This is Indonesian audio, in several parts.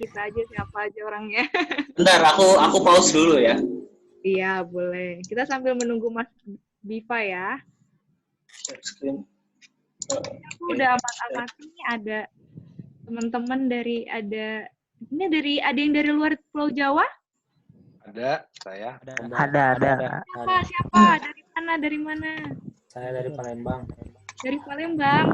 kita aja siapa aja orangnya. Bentar, aku pause dulu ya. Iya, boleh. Kita sambil menunggu Mas Biva ya. Aku udah amat-amati nih ada teman-teman dari ada yang dari luar Pulau Jawa? Ada, saya. Ada. Siapa? Dari mana? Saya dari Palembang. Dari Palembang.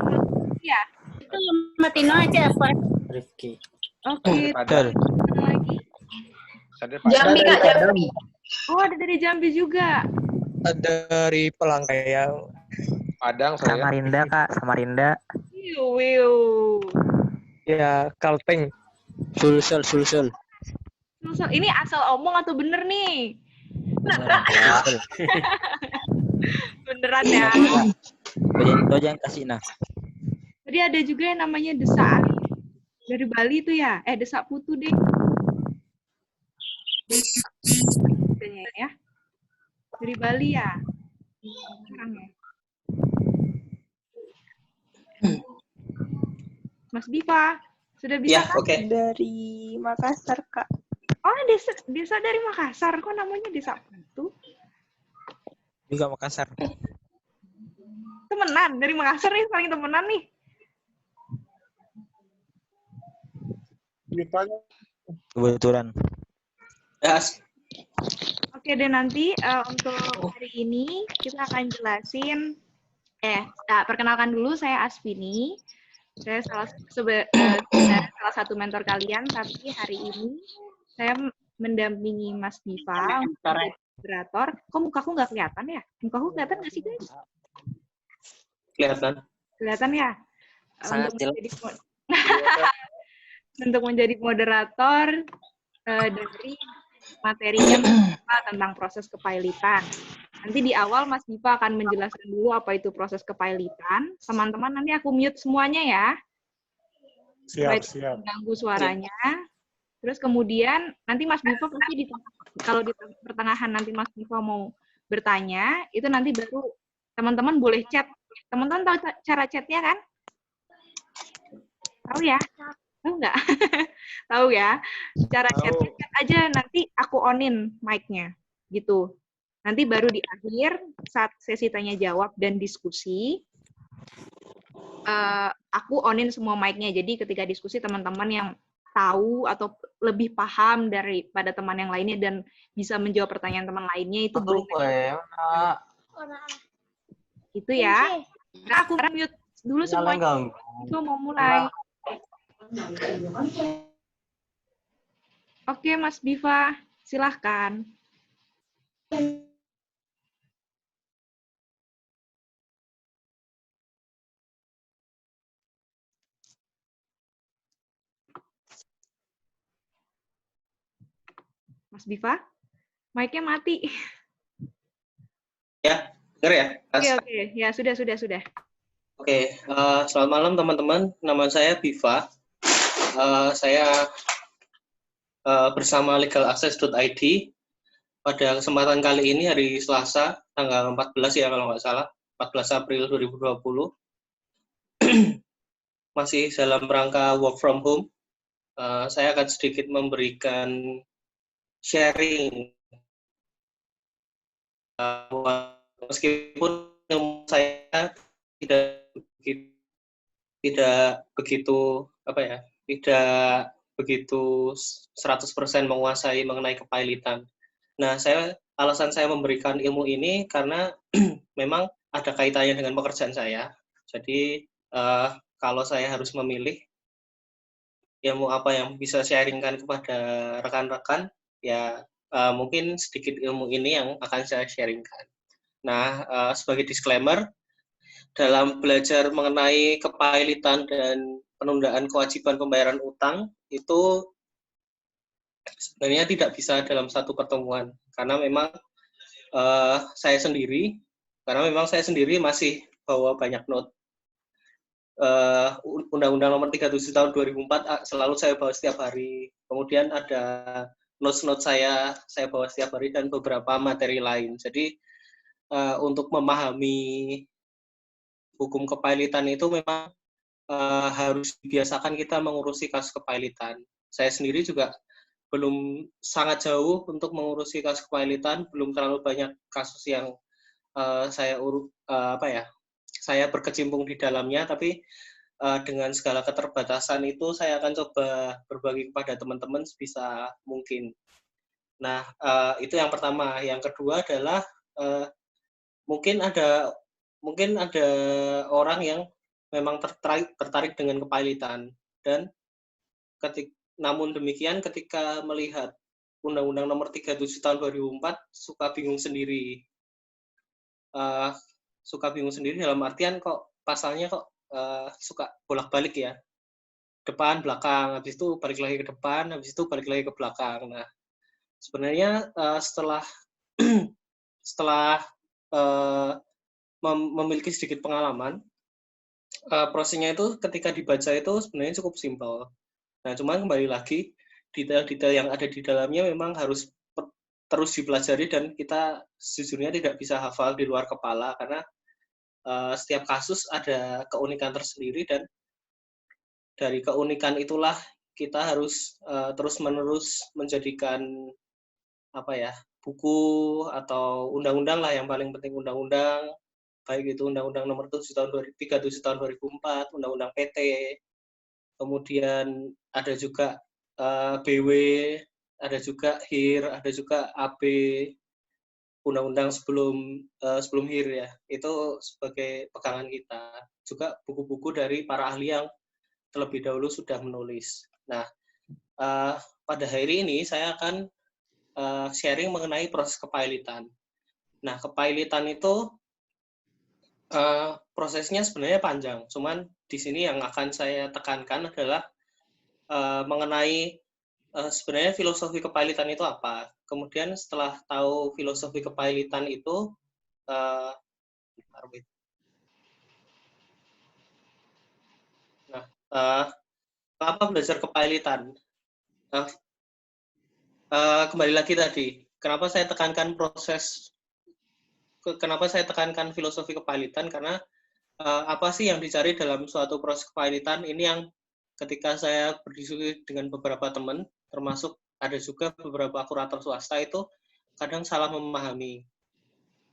Ya. Itu Matino aja, Pak. Rifki. Oke. Padang. Mana lagi? Saya dari Padang. Jambi, Kak, Jambi. Oh, ada dari Jambi juga. Ada dari Pelangkayang. Padang saya. Samarinda, Kak. Samarinda. Wiu. Ya, Kalteng. Sulsel. Ini asal omong atau bener nih? Beneran ya. Itu aja yang kasih nah. Tadi ada juga yang namanya Desa Ali. Dari Bali tuh ya? Desa Putu deh. Ya. Dari Bali ya? Sekarang ya. Mas Biva, sudah bisa Ya, kan? oke. Dari Makassar, Kak. Oh, desa dari Makassar. Kok namanya Desa Putu? Juga Makassar. Temenan. Dari Makassar nih, paling temenan nih. Kebetulan. Yes. Oke deh, nanti untuk hari ini kita akan jelasin. Perkenalkan dulu, saya Asvini. Saya sebenarnya salah satu mentor kalian, tapi hari ini saya mendampingi Mas Biva untuk menjadi moderator. Kok mukaku nggak kelihatan ya? Mukaku kelihatan nggak sih, guys? Kelihatan. Kelihatan ya? Sangat Untuk menjadi moderator dari materinya tentang proses kepailitan. Nanti di awal Mas Biva akan menjelaskan dulu apa itu proses kepailitan. Teman-teman nanti aku mute semuanya ya. Siap. Mengganggu suaranya. Terus kemudian nanti Mas Biva pasti kalau di pertengahan nanti Mas Biva mau bertanya, itu nanti baru teman-teman boleh chat. Teman-teman tahu cara chatnya kan? Tahu ya? Tahu nggak? Tahu ya? Cara chat aja nanti aku onin mic-nya. Gitu. Nanti baru di akhir, saat sesi tanya-jawab dan diskusi, aku onin semua mic-nya. Jadi ketika diskusi, teman-teman yang tahu atau lebih paham daripada teman yang lainnya dan bisa menjawab pertanyaan teman lainnya, itu boleh. Itu ya. Nah, aku mute dulu semuanya. Itu mau mulai. Oke, Mas Biva, silahkan. Mas Biva, mic-nya mati. Ya, denger ya? Oke. Ya, sudah. Oke, selamat malam teman-teman. Nama saya Biva. Saya bersama legalaccess.id. Pada kesempatan kali ini hari Selasa, tanggal 14 ya kalau nggak salah, 14 April 2020. Masih dalam rangka work from home. Saya akan sedikit memberikan sharing. Meskipun saya tidak begitu 100% menguasai mengenai kepailitan. Nah, alasan saya memberikan ilmu ini karena memang ada kaitannya dengan pekerjaan saya. Jadi kalau saya harus memilih ilmu apa yang bisa sharingkan kepada rekan-rekan, ya mungkin sedikit ilmu ini yang akan saya sharingkan. Nah, sebagai disclaimer, dalam belajar mengenai kepailitan dan penundaan kewajiban pembayaran utang, itu sebenarnya tidak bisa dalam satu pertemuan. Karena memang saya sendiri masih bawa banyak note. Undang-Undang Nomor 37 Tahun 2004 selalu saya bawa setiap hari. Kemudian ada notes-notes saya bawa setiap hari dan beberapa materi lain. Jadi untuk memahami hukum kepailitan itu memang harus dibiasakan kita mengurusi kasus kepailitan. saya sendiri juga belum sangat jauh untuk mengurusi kasus kepailitan, belum terlalu banyak kasus yang saya berkecimpung di dalamnya, tapi dengan segala keterbatasan itu saya akan coba berbagi kepada teman-teman sebisa mungkin. Nah, itu yang pertama. Yang kedua adalah mungkin ada orang yang memang tertarik dengan kepailitan, dan namun demikian ketika melihat Undang-Undang Nomor 37 Tahun 2004 suka bingung sendiri. Suka bingung sendiri dalam artian kok pasalnya kok suka bolak-balik ya. Depan, belakang, habis itu balik lagi ke depan, habis itu balik lagi ke belakang. Nah, sebenarnya setelah memiliki sedikit pengalaman, prosesnya itu ketika dibaca itu sebenarnya cukup simpel. Nah, cuma kembali lagi, detail-detail yang ada di dalamnya memang harus terus dipelajari, dan kita sejujurnya tidak bisa hafal di luar kepala, karena setiap kasus ada keunikan tersendiri, dan dari keunikan itulah kita harus terus-menerus menjadikan buku atau undang-undang lah, yang paling penting undang-undang, baik itu Undang-Undang Nomor 37 Tahun 2004, Undang-Undang PT, kemudian ada juga BW, ada juga HIR, ada juga AB, undang-undang sebelum HIR ya, itu sebagai pegangan kita. Juga buku-buku dari para ahli yang terlebih dahulu sudah menulis. Nah, pada hari ini saya akan sharing mengenai proses kepailitan. Nah, kepailitan itu prosesnya sebenarnya panjang, cuman di sini yang akan saya tekankan adalah mengenai sebenarnya filosofi kepailitan itu apa. Kemudian setelah tahu filosofi kepailitan itu, kenapa belajar kepailitan? Kembali lagi tadi, kenapa saya tekankan filosofi kepailitan, karena apa sih yang dicari dalam suatu proses kepailitan ini, yang ketika saya berdiskusi dengan beberapa teman, termasuk ada juga beberapa kurator swasta, itu kadang salah memahami.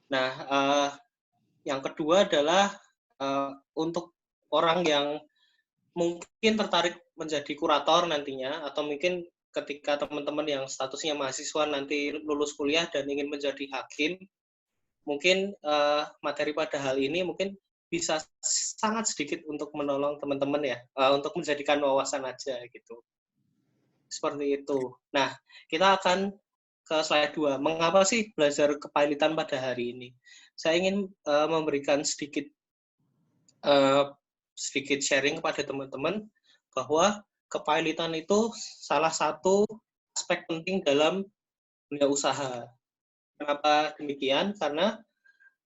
Nah, yang kedua adalah untuk orang yang mungkin tertarik menjadi kurator nantinya, atau mungkin ketika teman-teman yang statusnya mahasiswa nanti lulus kuliah dan ingin menjadi hakim, mungkin materi pada hal ini mungkin bisa sangat sedikit untuk menolong teman-teman ya, untuk menjadikan wawasan aja gitu. Seperti itu. Nah, kita akan ke slide 2. Mengapa sih belajar kepailitan pada hari ini? Saya ingin memberikan sedikit sharing kepada teman-teman bahwa kepailitan itu salah satu aspek penting dalam dunia usaha. Kenapa demikian? Karena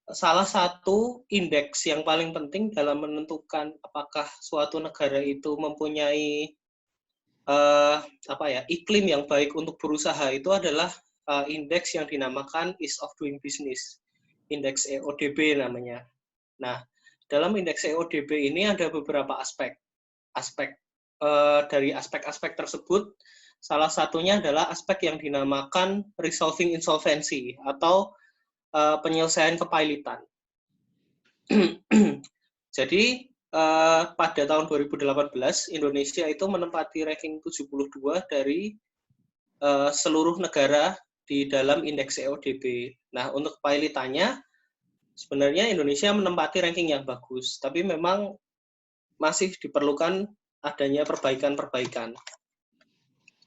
salah satu indeks yang paling penting dalam menentukan apakah suatu negara itu mempunyai iklim yang baik untuk berusaha itu adalah indeks yang dinamakan Ease of Doing Business, indeks EODB namanya. Nah, dalam indeks EODB ini ada beberapa aspek. Dari aspek-aspek tersebut, salah satunya adalah aspek yang dinamakan resolving insolvency atau penyelesaian kepailitan. Jadi pada tahun 2018 Indonesia itu menempati ranking 72 dari seluruh negara di dalam indeks EODB. Nah, untuk kepailitannya sebenarnya Indonesia menempati ranking yang bagus, tapi memang masih diperlukan adanya perbaikan-perbaikan.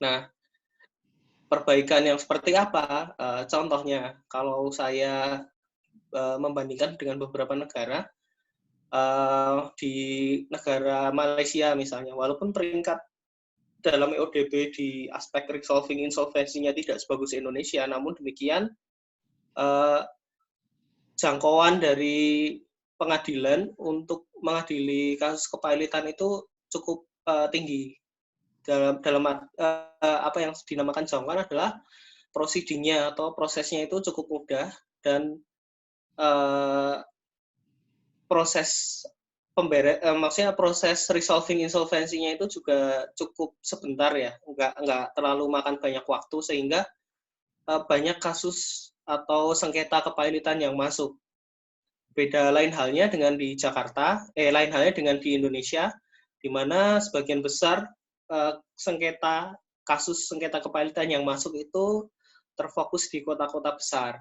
Nah, perbaikan yang seperti apa? Contohnya, kalau saya membandingkan dengan beberapa negara, di negara Malaysia misalnya, walaupun peringkat dalam EODB di aspek resolving insolvency-nya tidak sebagus Indonesia, namun demikian jangkauan dari pengadilan untuk mengadili kasus kepailitan itu cukup tinggi. Dalam apa yang dinamakan jangkauan adalah prosedurnya atau prosesnya itu cukup mudah, dan proses maksudnya proses resolving insolvensinya itu juga cukup sebentar ya, nggak terlalu makan banyak waktu sehingga banyak kasus atau sengketa kepailitan yang masuk. Beda lain halnya dengan di Jakarta, lain halnya dengan di Indonesia, di mana sebagian besar kasus sengketa kepailitan yang masuk itu terfokus di kota-kota besar.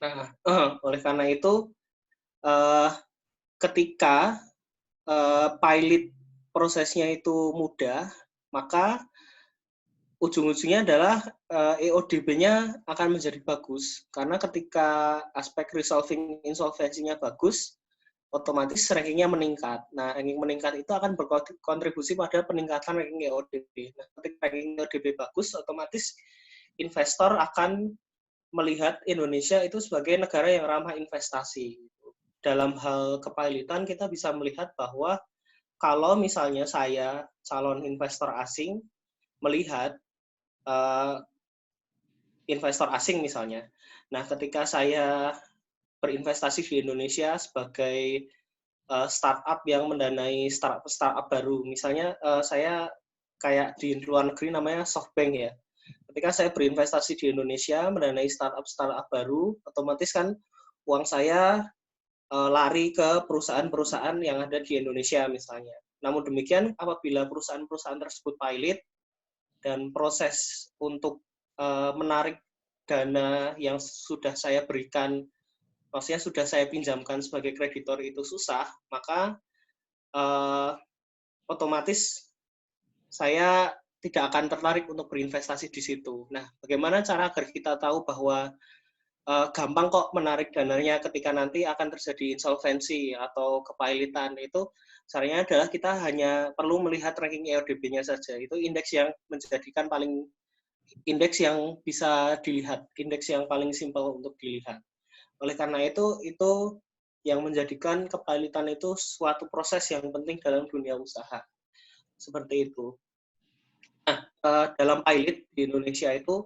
Nah, oleh karena itu, ketika pilot prosesnya itu mudah, maka ujung-ujungnya adalah EODB-nya akan menjadi bagus. Karena ketika aspek resolving insolvensinya bagus, otomatis rankingnya meningkat. Nah, ranking meningkat itu akan berkontribusi pada peningkatan ranking EODB. Nah, ketika ranking EODB bagus, otomatis investor akan melihat Indonesia itu sebagai negara yang ramah investasi. Dalam hal kepailitan, kita bisa melihat bahwa kalau misalnya saya, calon investor asing, melihat investor asing misalnya. Nah, ketika saya berinvestasi di Indonesia sebagai startup yang mendanai startup baru, misalnya saya kayak di luar negeri namanya SoftBank ya. Ketika saya berinvestasi di Indonesia mendanai startup baru, otomatis kan uang saya lari ke perusahaan-perusahaan yang ada di Indonesia misalnya. Namun demikian, apabila perusahaan-perusahaan tersebut pilot dan proses untuk menarik dana yang sudah saya berikan, maksudnya sudah saya pinjamkan sebagai kreditor itu susah, maka otomatis saya tidak akan tertarik untuk berinvestasi di situ. Nah, bagaimana cara agar kita tahu bahwa gampang kok menarik dananya ketika nanti akan terjadi insolvensi atau kepailitan? Itu caranya adalah kita hanya perlu melihat ranking EODB-nya saja. Itu indeks yang menjadikan indeks yang bisa dilihat, indeks yang paling simpel untuk dilihat. Oleh karena itu yang menjadikan kepailitan itu suatu proses yang penting dalam dunia usaha. Seperti itu. Nah, dalam pilot di Indonesia itu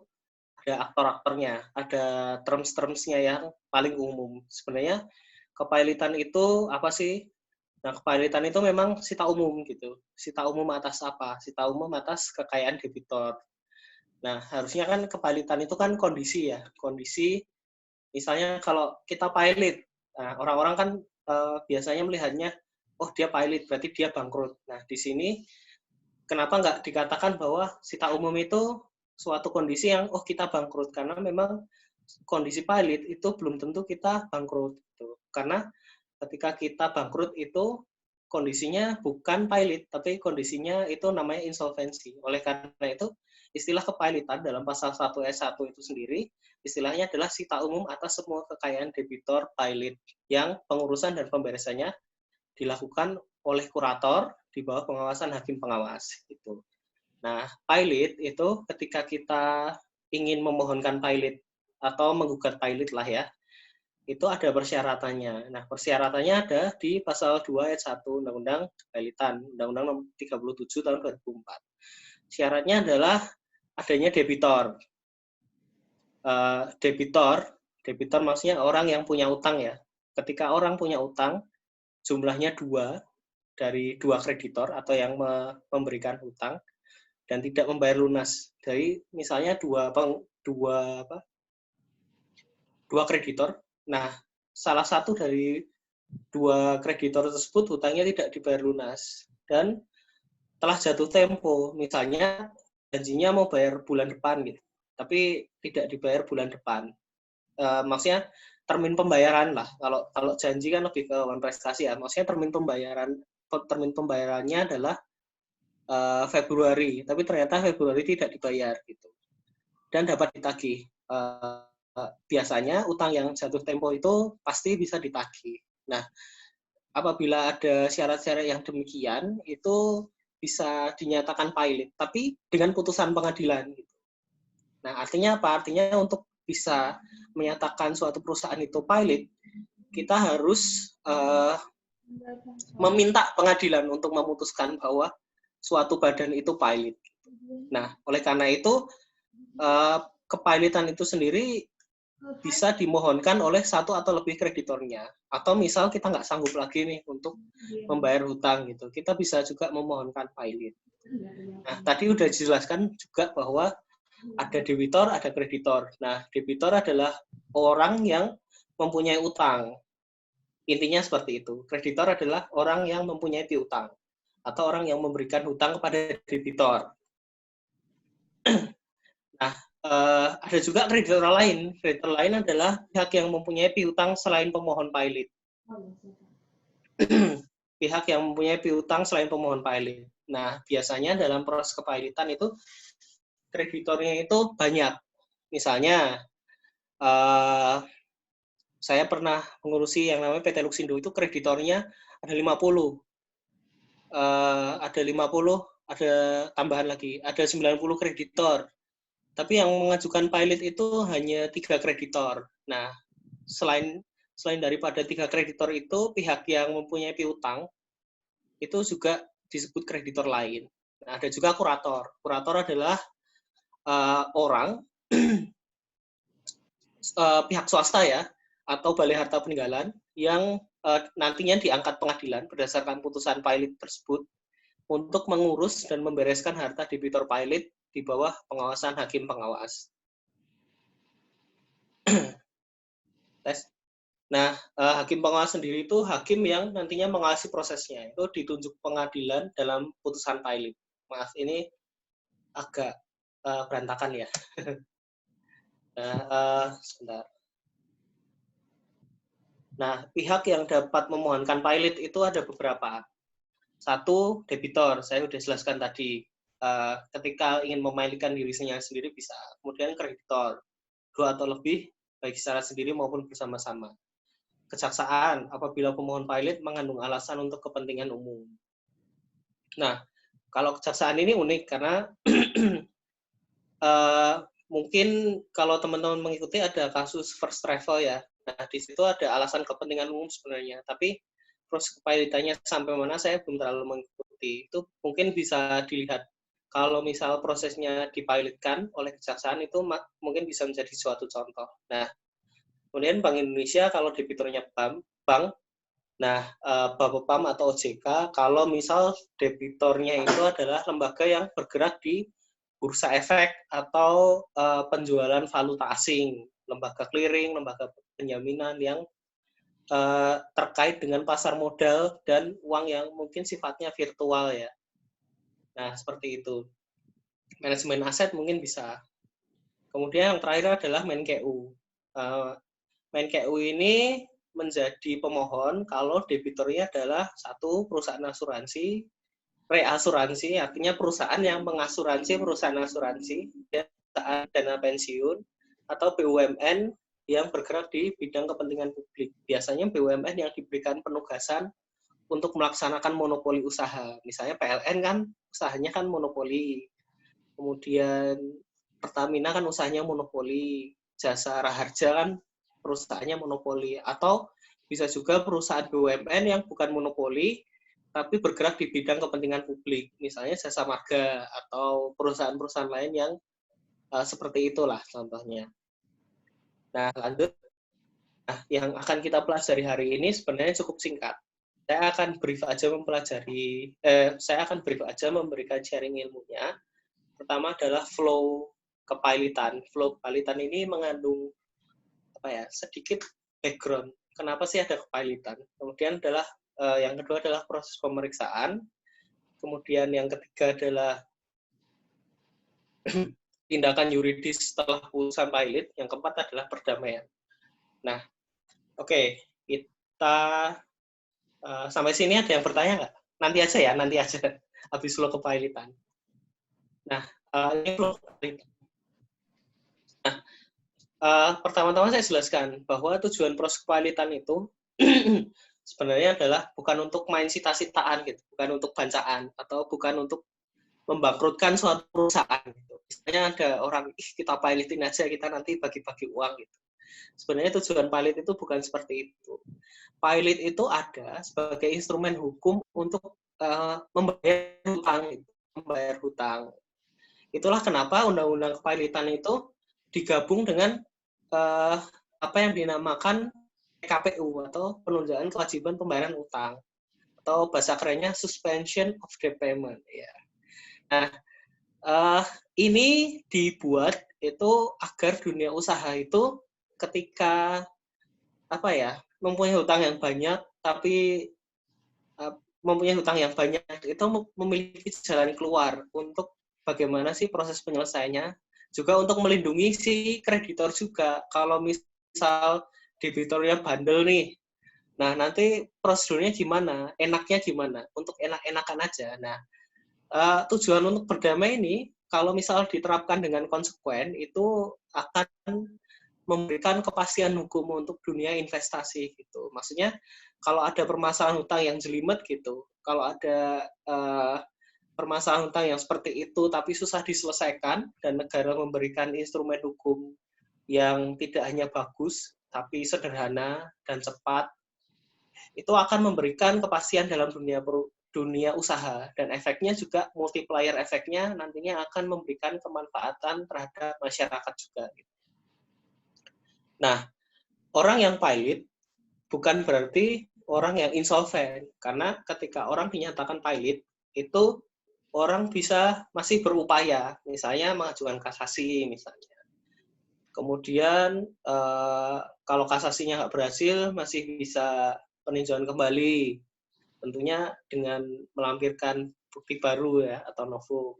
ada aktor-aktornya, ada terms-termsnya yang paling umum. Sebenarnya kepailitan itu apa sih? Nah, kepailitan itu memang sita umum gitu. Sita umum atas apa? Sita umum atas kekayaan debitor. Nah, harusnya kan kepailitan itu kan kondisi ya. Kondisi, misalnya kalau kita pilot, nah, orang-orang kan biasanya melihatnya, oh dia pilot, berarti dia bangkrut. Nah, di sini kenapa nggak dikatakan bahwa sita umum itu suatu kondisi yang, oh kita bangkrut, karena memang kondisi pilot itu belum tentu kita bangkrut. Gitu. Karena ketika kita bangkrut itu kondisinya bukan pilot, tapi kondisinya itu namanya insolvensi. Oleh karena itu, istilah kepailitan dalam pasal 1 S1 itu sendiri, istilahnya adalah sita umum atas semua kekayaan debitor pilot yang pengurusan dan pemberesannya dilakukan oleh kurator di bawah pengawasan hakim pengawas. Gitu. Nah, pilot itu ketika kita ingin memohonkan pilot atau menggugat pilot lah ya, itu ada persyaratannya. Nah, persyaratannya ada di pasal 2 ayat 1 Undang-Undang Kepailitan, Undang-Undang Nomor 37 tahun 2004. Syaratnya adalah adanya debitor. Debitor maksudnya orang yang punya utang ya. Ketika orang punya utang, jumlahnya 2 dari 2 kreditor atau yang memberikan hutang dan tidak membayar lunas. Dari misalnya dua kreditor. Nah, salah satu dari 2 kreditor tersebut hutangnya tidak dibayar lunas dan telah jatuh tempo, misalnya janjinya mau bayar bulan depan gitu, tapi tidak dibayar bulan depan. Maksudnya termin pembayaran lah. Kalau janji kan lebih ke prestasi ya. Maksudnya termin pembayarannya adalah Februari, tapi ternyata Februari tidak dibayar gitu. Dan dapat ditagih. Biasanya utang yang jatuh tempo itu pasti bisa ditagih. Nah, apabila ada syarat-syarat yang demikian, itu bisa dinyatakan pilot, tapi dengan putusan pengadilan. Gitu. Nah, artinya apa? Artinya untuk bisa menyatakan suatu perusahaan itu pilot, kita harus meminta pengadilan untuk memutuskan bahwa suatu badan itu pilot. Nah, oleh karena itu, kepilotan itu sendiri bisa dimohonkan oleh satu atau lebih kreditornya. Atau misal kita nggak sanggup lagi nih untuk membayar hutang gitu, kita bisa juga memohonkan pilot. Nah, tadi udah dijelaskan juga bahwa ada debitor, ada kreditor. Nah, debitor adalah orang yang mempunyai utang. Intinya seperti itu. Kreditor adalah orang yang mempunyai piutang atau orang yang memberikan hutang kepada debitor. Nah, ada juga kreditor lain. Kreditor lain adalah pihak yang mempunyai piutang selain pemohon pilot. Pihak yang mempunyai piutang selain pemohon pilot. Nah, biasanya dalam proses kepailitan itu kreditornya itu banyak. Misalnya, saya pernah mengurusi yang namanya PT Luxindo itu kreditornya ada 50. Ada 50, ada tambahan lagi, ada 90 kreditor. Tapi yang mengajukan pilot itu hanya 3 kreditor. Nah, selain daripada 3 kreditor itu, pihak yang mempunyai piutang itu juga disebut kreditor lain. Nah, ada juga kurator. Kurator adalah orang pihak swasta ya, atau balai harta peninggalan yang nantinya diangkat pengadilan berdasarkan putusan pilot tersebut untuk mengurus dan membereskan harta debitor pilot di bawah pengawasan hakim pengawas. Nah, hakim pengawas sendiri itu hakim yang nantinya mengawasi prosesnya. Itu ditunjuk pengadilan dalam putusan pilot. Maaf, ini agak berantakan ya. Sebentar. Nah, pihak yang dapat memohonkan pilot itu ada beberapa. Satu, debitor. Saya sudah jelaskan tadi. Ketika ingin memailitkan dirinya sendiri bisa. Kemudian kreditor. 2 atau lebih, baik secara sendiri maupun bersama-sama. Kejaksaan, apabila pemohon pilot mengandung alasan untuk kepentingan umum. Nah, kalau kejaksaan ini unik karena mungkin kalau teman-teman mengikuti ada kasus first travel ya. Nah, di situ ada alasan kepentingan umum sebenarnya. Tapi proses kepailitannya sampai mana saya belum terlalu mengikuti. Itu mungkin bisa dilihat. Kalau misal prosesnya dipilotkan oleh kejaksaan itu mungkin bisa menjadi suatu contoh. Nah, kemudian Bank Indonesia kalau debiturnya bank, nah Bapepam atau OJK kalau misal debitornya itu adalah lembaga yang bergerak di bursa efek atau penjualan valuta asing, lembaga clearing, lembaga penjaminan yang terkait dengan pasar modal dan uang yang mungkin sifatnya virtual ya. Nah, seperti itu. Manajemen aset mungkin bisa. Kemudian yang terakhir adalah Menkeu. Menkeu ini menjadi pemohon kalau debiturnya adalah satu perusahaan asuransi, reasuransi, artinya perusahaan yang mengasuransi perusahaan asuransi, perusahaan dana pensiun, atau BUMN yang bergerak di bidang kepentingan publik. Biasanya BUMN yang diberikan penugasan untuk melaksanakan monopoli usaha. Misalnya PLN kan usahanya kan monopoli. Kemudian Pertamina kan usahanya monopoli. Jasa Raharja kan perusahaannya monopoli. Atau bisa juga perusahaan BUMN yang bukan monopoli, tapi bergerak di bidang kepentingan publik. Misalnya Jasa Marga atau perusahaan-perusahaan lain yang seperti itulah contohnya. Nah, lanjut. Nah, yang akan kita pelajari hari ini sebenarnya cukup singkat. Saya akan brief aja memberikan sharing ilmunya. Pertama adalah flow kepailitan. Flow kepailitan ini mengandung sedikit background. Kenapa sih ada kepailitan? Kemudian adalah yang kedua adalah proses pemeriksaan. Kemudian yang ketiga adalah tindakan yuridis setelah putusan pilot. Yang keempat adalah perdamaian. Nah, oke, kita sampai sini ada yang bertanya nggak? Nanti aja. Habis flow kepailitan. Nah, ini flow kepailitan. Nah, pertama-tama saya jelaskan bahwa tujuan proses kepailitan itu sebenarnya adalah bukan untuk main sita-sitaan gitu, bukan untuk bancaan atau bukan untuk membangkrutkan suatu perusahaan gitu. Misalnya ada orang, kita pilitin aja, kita nanti bagi-bagi uang gitu. Sebenarnya tujuan pilot itu bukan seperti itu. Pilot itu ada sebagai instrumen hukum untuk membayar hutang. Itulah kenapa undang-undang kepailitan itu digabung dengan apa yang dinamakan PKPU atau penundaan kewajiban pembayaran utang atau bahasa kerennya suspension of debt payment ya. Nah, ini dibuat itu agar dunia usaha itu ketika mempunyai hutang yang banyak tapi mempunyai hutang yang banyak itu memiliki jalan keluar untuk bagaimana sih proses penyelesaiannya, juga untuk melindungi si kreditor juga. Kalau misal debitornya bandel nih, nah nanti prosedurnya gimana, enaknya gimana, untuk enak-enakan aja. Nah, tujuan untuk berdamai ini, kalau misal diterapkan dengan konsekuen, itu akan memberikan kepastian hukum untuk dunia investasi gitu. Maksudnya kalau ada permasalahan hutang yang jelimet gitu, kalau ada permasalahan hutang yang seperti itu tapi susah diselesaikan dan negara memberikan instrumen hukum yang tidak hanya bagus tapi sederhana dan cepat, itu akan memberikan kepastian dalam dunia usaha, dan efeknya juga multiplier efeknya nantinya akan memberikan kemanfaatan terhadap masyarakat juga. Nah, orang yang pilot bukan berarti orang yang insolven, karena ketika orang dinyatakan pilot, itu orang bisa masih berupaya, misalnya mengajukan kasasi misalnya. Kemudian kalau kasasinya nggak berhasil, masih bisa peninjauan kembali, tentunya dengan melampirkan bukti baru ya atau novum.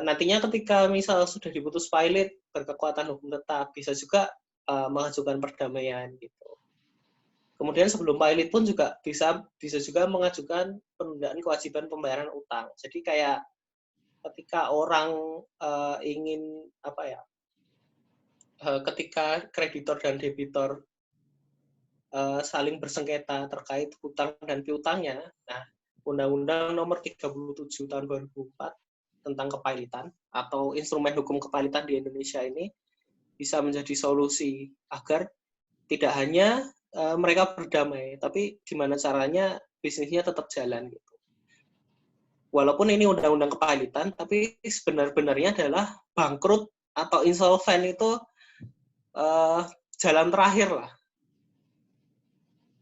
Nantinya ketika misal sudah diputus pilot berkekuatan hukum tetap, bisa juga mengajukan perdamaian gitu. Kemudian sebelum pilot pun juga bisa juga mengajukan penundaan kewajiban pembayaran utang. Jadi kayak ketika orang ingin ketika kreditor dan debitor saling bersengketa terkait hutang dan piutangnya, nah Undang-Undang Nomor 37 Tahun 2004 tentang kepailitan atau instrumen hukum kepailitan di Indonesia ini bisa menjadi solusi agar tidak hanya mereka berdamai, tapi gimana caranya bisnisnya tetap jalan gitu. Walaupun ini undang-undang kepailitan, tapi sebenarnya adalah bangkrut atau insolven itu jalan terakhir lah.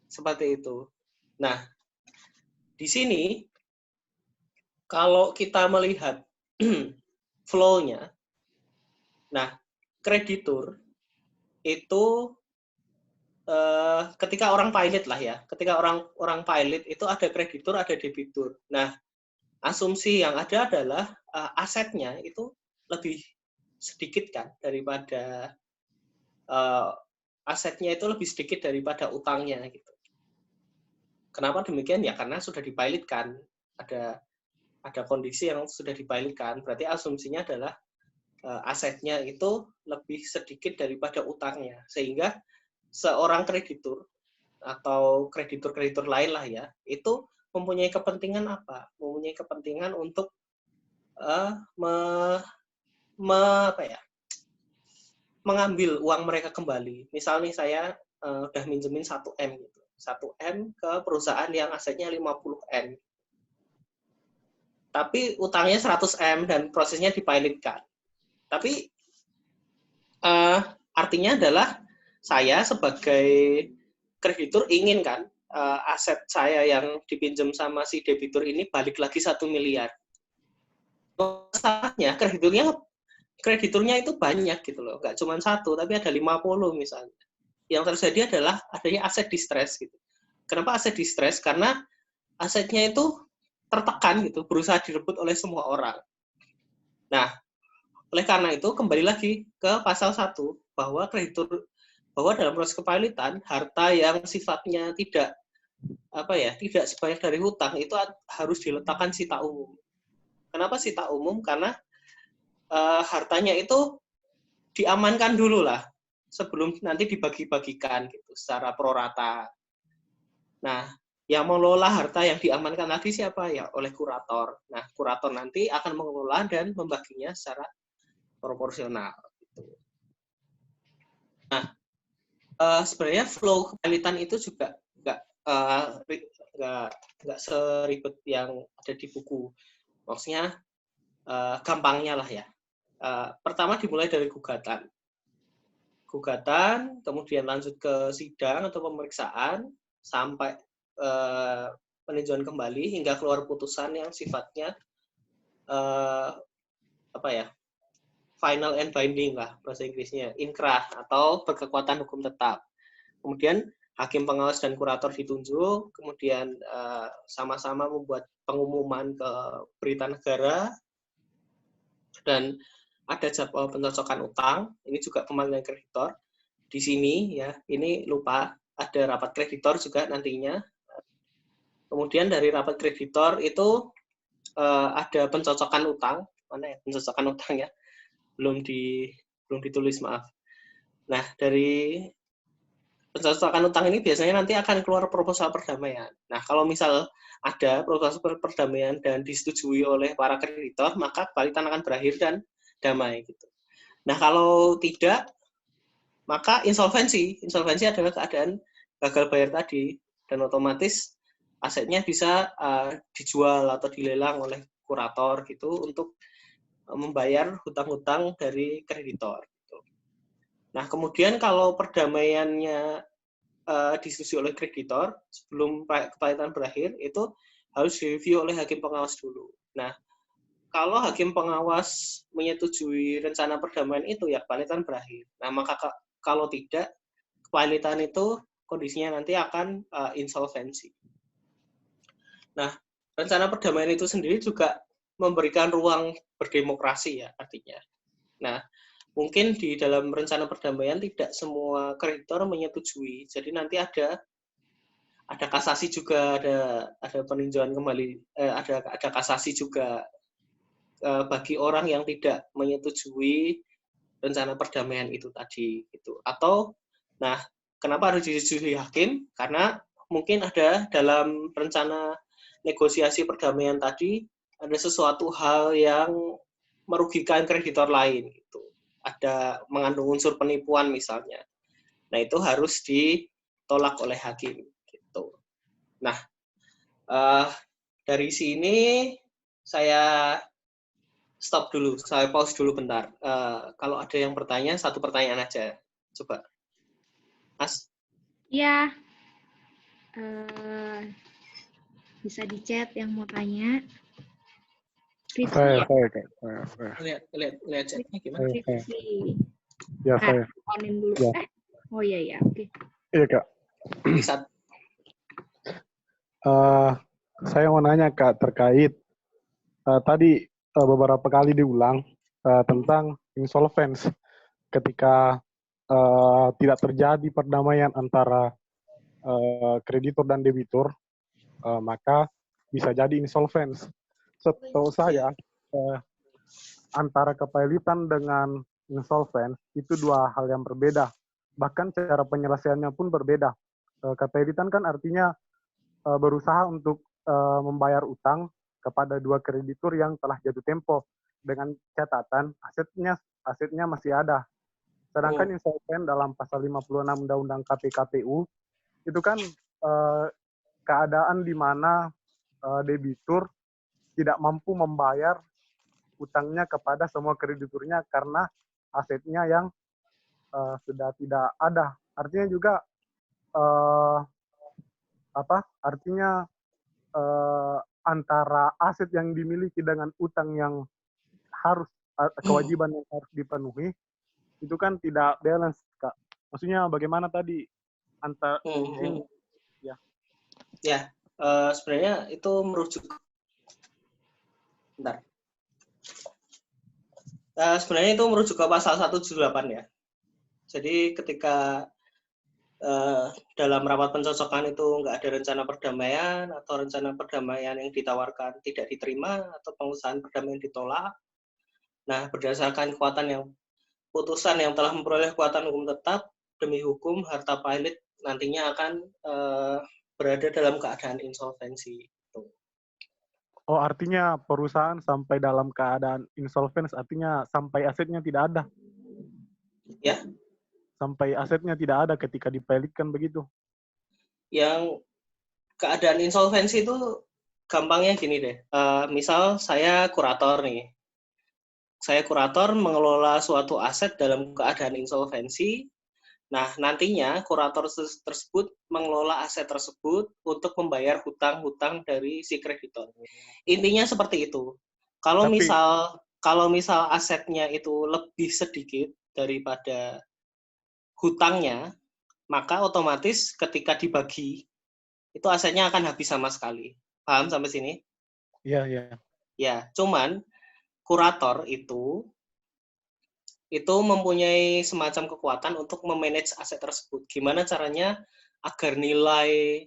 Seperti itu. Nah, di sini kalau kita melihat flow-nya, nah, kreditur itu ketika orang pilot lah ya, ketika orang pilot itu ada kreditur, ada debitur. Nah, asumsi yang ada adalah asetnya itu lebih sedikit kan daripada asetnya itu lebih sedikit daripada utangnya gitu. Kenapa demikian? Ya karena sudah dipilotkan, ada kondisi yang sudah dipilotkan. Berarti asumsinya adalah asetnya itu lebih sedikit daripada utangnya, sehingga seorang kreditur atau kreditur-kreditur lain lah ya, itu mempunyai kepentingan apa? Mempunyai kepentingan untuk mengambil uang mereka kembali. Misalnya saya udah minjemin 1M gitu. 1M ke perusahaan yang asetnya 50M. Tapi utangnya 100M dan prosesnya dipilotkan. Tapi artinya adalah saya sebagai kreditur ingin kan aset saya yang dipinjam sama si debitur ini balik lagi 1 miliar. Masalahnya krediturnya itu banyak gitu loh, nggak cuma satu, tapi ada 50 misalnya. Yang terjadi adalah adanya aset distress gitu. Kenapa aset distress? Karena asetnya itu tertekan gitu, berusaha direbut oleh semua orang. Nah, oleh karena itu kembali lagi ke pasal 1 bahwa dalam proses kepilitan harta yang sifatnya tidak sebanyak dari hutang itu harus diletakkan sita umum. Kenapa sita umum? Karena hartanya itu diamankan dulu lah sebelum nanti dibagi-bagikan gitu secara prorata. Nah, yang mengelola harta yang diamankan tadi siapa? Ya oleh kurator. Nah, kurator nanti akan mengelola dan membaginya secara proporsional. Gitu. Nah, sebenarnya flow kepilitan itu juga nggak seribet yang ada di buku. Maksudnya gampangnya lah ya. Pertama dimulai dari gugatan. gugatan, kemudian lanjut ke sidang atau pemeriksaan sampai peninjauan kembali hingga keluar putusan yang sifatnya apa ya, final and binding lah bahasa Inggrisnya, inkrah atau berkekuatan hukum tetap. Kemudian hakim pengawas dan kurator ditunjuk, kemudian sama-sama membuat pengumuman ke berita negara, dan ada jadwal pencocokan utang. Ini juga pemanggilan kreditor. Di sini ya, ini lupa ada rapat kreditor juga nantinya. Kemudian dari rapat kreditor itu ada pencocokan utang. Mana ya pencocokan utangnya? Belum ditulis, maaf. Nah, dari pencocokan utang ini biasanya nanti akan keluar proposal perdamaian. Nah, kalau misal ada proposal perdamaian dan disetujui oleh para kreditor, maka kepalitan akan berakhir dan damai gitu. Nah, kalau tidak, maka insolvensi. Insolvensi adalah keadaan gagal bayar tadi, dan otomatis asetnya bisa dijual atau dilelang oleh kurator gitu untuk membayar hutang-hutang dari kreditor. Gitu. Nah, kemudian kalau perdamaiannya disetujui oleh kreditor sebelum kepalitan berakhir, itu harus direview oleh hakim pengawas dulu. Nah, kalau hakim pengawas menyetujui rencana perdamaian itu, ya kepalitan berakhir. Nah, maka kalau tidak, kepalitan itu kondisinya nanti akan insolvensi. Nah, rencana perdamaian itu sendiri juga memberikan ruang berdemokrasi ya artinya. Nah, mungkin di dalam rencana perdamaian tidak semua kreditor menyetujui. Jadi nanti ada kasasi juga, ada peninjauan kembali, ada kasasi juga bagi orang yang tidak menyetujui rencana perdamaian itu tadi gitu. Atau nah, kenapa harus disetujui hakim? Karena mungkin ada dalam rencana negosiasi perdamaian tadi ada sesuatu hal yang merugikan kreditor lain gitu. Ada mengandung unsur penipuan misalnya. Nah, itu harus ditolak oleh hakim gitu. Nah, dari sini saya stop dulu, saya pause dulu bentar. Kalau ada yang bertanya, satu pertanyaan aja. Coba. Mas? Iya. Bisa di chat yang mau tanya. Saya. Lihat chatnya gimana? Rifki. Ya, saya. Onin dulu. Ya. Oh iya, oke. Iya, Kak. Bisa. Saya mau nanya, Kak, terkait tadi beberapa kali diulang tentang insolvensi ketika tidak terjadi perdamaian antara kreditor dan debitur, maka bisa jadi insolvensi. Setahu saya, antara kepahilitan dengan insolvensi itu dua hal yang berbeda. Bahkan cara penyelesaiannya pun berbeda. Kepahilitan kan artinya berusaha untuk membayar utang kepada dua kreditur yang telah jatuh tempo dengan catatan asetnya masih ada. Sedangkan insolvensi dalam pasal 56 Undang-Undang KPKPU itu kan keadaan di mana debitur tidak mampu membayar utangnya kepada semua krediturnya karena asetnya yang sudah tidak ada. Artinya juga artinya antara aset yang dimiliki dengan utang yang harus kewajiban yang harus dipenuhi itu kan tidak balance, Kak. Maksudnya bagaimana tadi antara Ya, sebenarnya itu merujuk. Bentar. Sebenarnya itu merujuk ke pasal 178 ya. Jadi ketika dalam rapat pencocokan itu nggak ada rencana perdamaian atau rencana perdamaian yang ditawarkan tidak diterima atau pengusahaan perdamaian ditolak. Nah, berdasarkan putusan yang telah memperoleh kekuatan hukum tetap demi hukum, harta pilot nantinya akan berada dalam keadaan insolvensi. Oh, artinya perusahaan sampai dalam keadaan insolvens, artinya sampai asetnya tidak ada. Ya. Sampai asetnya tidak ada ketika dipilotkan begitu. Yang keadaan insolvensi itu gampangnya gini deh. Misal saya kurator nih. Saya kurator mengelola suatu aset dalam keadaan insolvensi, Nah, nantinya kurator tersebut mengelola aset tersebut untuk membayar hutang-hutang dari si kreditor. Intinya seperti itu. Kalau Tapi misal asetnya itu lebih sedikit daripada hutangnya, maka otomatis ketika dibagi itu asetnya akan habis sama sekali. Paham sampai sini? iya, iya. Ya, cuman kurator itu mempunyai semacam kekuatan untuk memanage aset tersebut. Gimana caranya agar nilai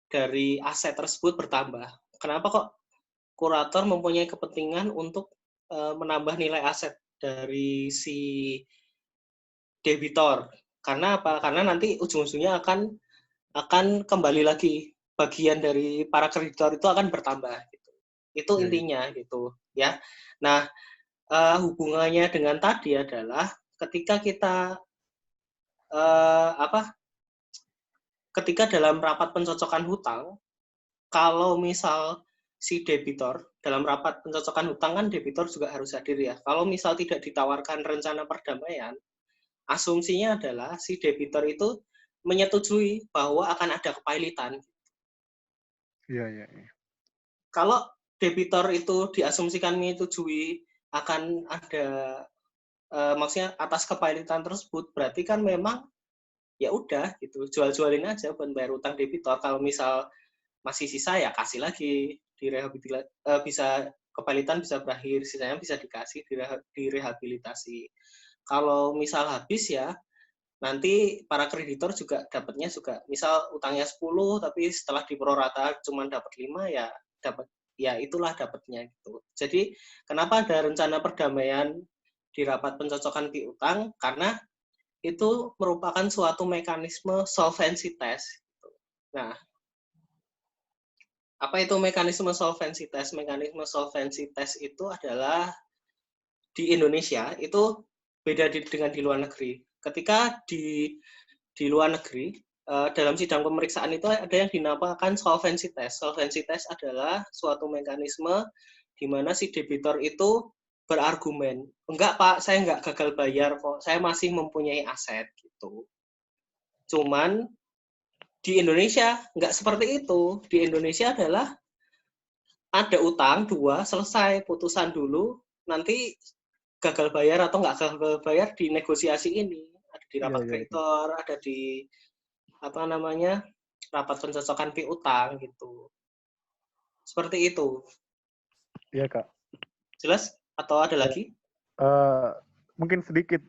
dari aset tersebut bertambah? Kenapa kok kurator mempunyai kepentingan untuk menambah nilai aset dari si debitor? Karena apa? Karena nanti ujung-ujungnya akan kembali lagi, bagian dari para kreditor itu akan bertambah. Gitu. Itu Iya, iya. intinya gitu ya. Nah, hubungannya dengan tadi adalah ketika kita ketika dalam rapat pencocokan hutang, kalau misal si debitor dalam rapat pencocokan hutang kan debitor juga harus hadir ya. Kalau misal tidak ditawarkan rencana perdamaian, asumsinya adalah si debitor itu menyetujui bahwa akan ada kepailitan. Iya, iya, iya. Kalau debitor itu diasumsikan menyetujui akan ada maksudnya atas kepailitan tersebut, berarti kan memang ya udah gitu, jual-jualin aja buat bayar utang debitor. Kalau misal masih sisa ya kasih lagi, bisa kepailitan bisa berakhir, sisanya bisa dikasih direhabilitasi. Kalau misal habis ya nanti para kreditor juga dapatnya juga, misal utangnya 10 tapi setelah diprorata cuma dapat 5 ya dapat, ya itulah dapatnya gitu. Jadi kenapa ada rencana perdamaian di rapat pencocokan piutang? Karena itu merupakan suatu mekanisme solvency test. Nah, apa itu mekanisme solvency test? Mekanisme solvency test itu adalah di Indonesia itu beda dengan di luar negeri. Ketika di luar negeri, dalam sidang pemeriksaan itu ada yang dinamakan solvency test. Solvency test adalah suatu mekanisme di mana si debitor itu berargumen, enggak Pak, saya enggak gagal bayar kok, saya masih mempunyai aset gitu. Cuman di Indonesia enggak seperti itu. Di Indonesia adalah ada utang 2, selesai, putusan dulu, nanti gagal bayar atau enggak gagal bayar di negosiasi ini. Ada di rapat kreditor, ada di rapat pencocokan piutang gitu. Seperti itu. Iya, Kak. Jelas? Atau ada lagi? Mungkin sedikit,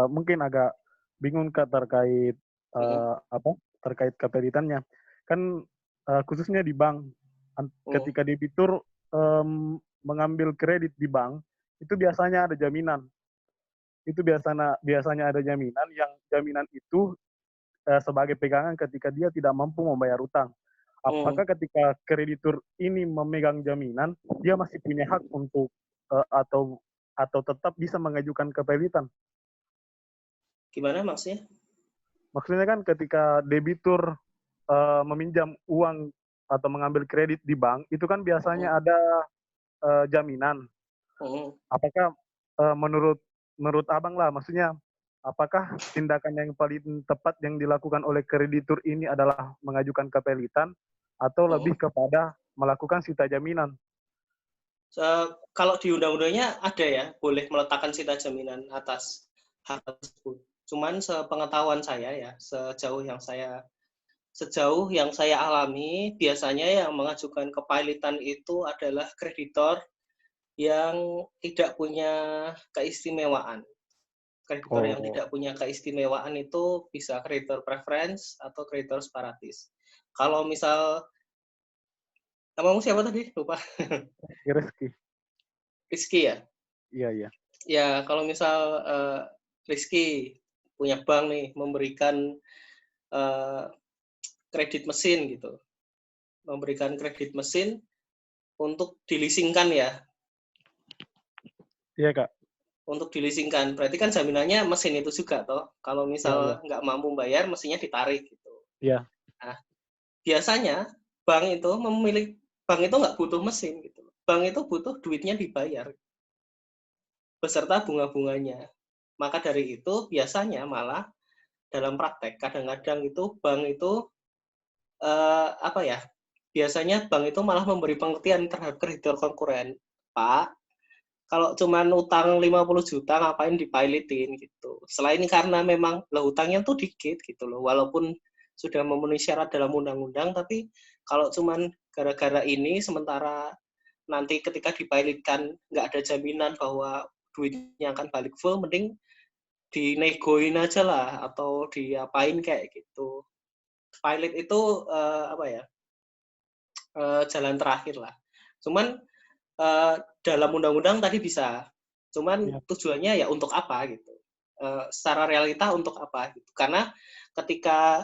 mungkin agak bingung Kak terkait terkait kepailitannya. Kan khususnya di bank, ketika debitur mengambil kredit di bank, itu biasanya ada jaminan. Itu biasanya ada jaminan yang jaminan itu sebagai pegangan ketika dia tidak mampu membayar utang. Apakah ketika kreditur ini memegang jaminan, dia masih punya hak untuk atau tetap bisa mengajukan kepailitan? Gimana maksudnya? Maksudnya kan ketika debitur meminjam uang atau mengambil kredit di bank, itu kan biasanya ada jaminan. Apakah menurut abang lah, maksudnya apakah tindakan yang paling tepat yang dilakukan oleh kreditur ini adalah mengajukan kepailitan atau lebih kepada melakukan sita jaminan? Kalau di undang-undangnya ada ya, boleh meletakkan sita jaminan atas hak tersebut. Cuman sepengetahuan saya ya, sejauh yang saya alami, biasanya yang mengajukan kepailitan itu adalah kreditor yang tidak punya keistimewaan. Kreditor yang tidak punya keistimewaan itu bisa kreditor preference atau kreditor separatis. Kalau misal, kamu siapa tadi? Lupa. Rizky ya? Iya, iya. Ya, kalau misal Rizky punya bank nih, memberikan kredit mesin gitu. Memberikan kredit mesin untuk dileasingkan ya. Iya, Kak. Untuk dileasingkan. Berarti kan jaminannya mesin itu juga toh. Kalau misal nggak mampu bayar, mesinnya ditarik gitu. Iya. Nah, biasanya bank itu nggak butuh mesin gitu. Bank itu butuh duitnya dibayar beserta bunga-bunganya. Maka dari itu biasanya malah dalam praktek kadang-kadang itu bank itu apa ya? Biasanya bank itu malah memberi pengertian terhadap kreditor konkuren. Pak, kalau cuman utang 50 juta ngapain dipilitin gitu. Selain karena memang utangnya tuh dikit gitu loh. Walaupun sudah memenuhi syarat dalam undang-undang, tapi kalau cuman gara-gara ini sementara nanti ketika dipilotkan nggak ada jaminan bahwa duitnya akan balik full, mending dinegoin aja lah atau diapain kayak gitu. Pilot itu apa ya, jalan terakhir lah. Cuman dalam undang-undang tadi bisa, cuman tujuannya ya untuk apa gitu. Secara realita untuk apa gitu. Karena ketika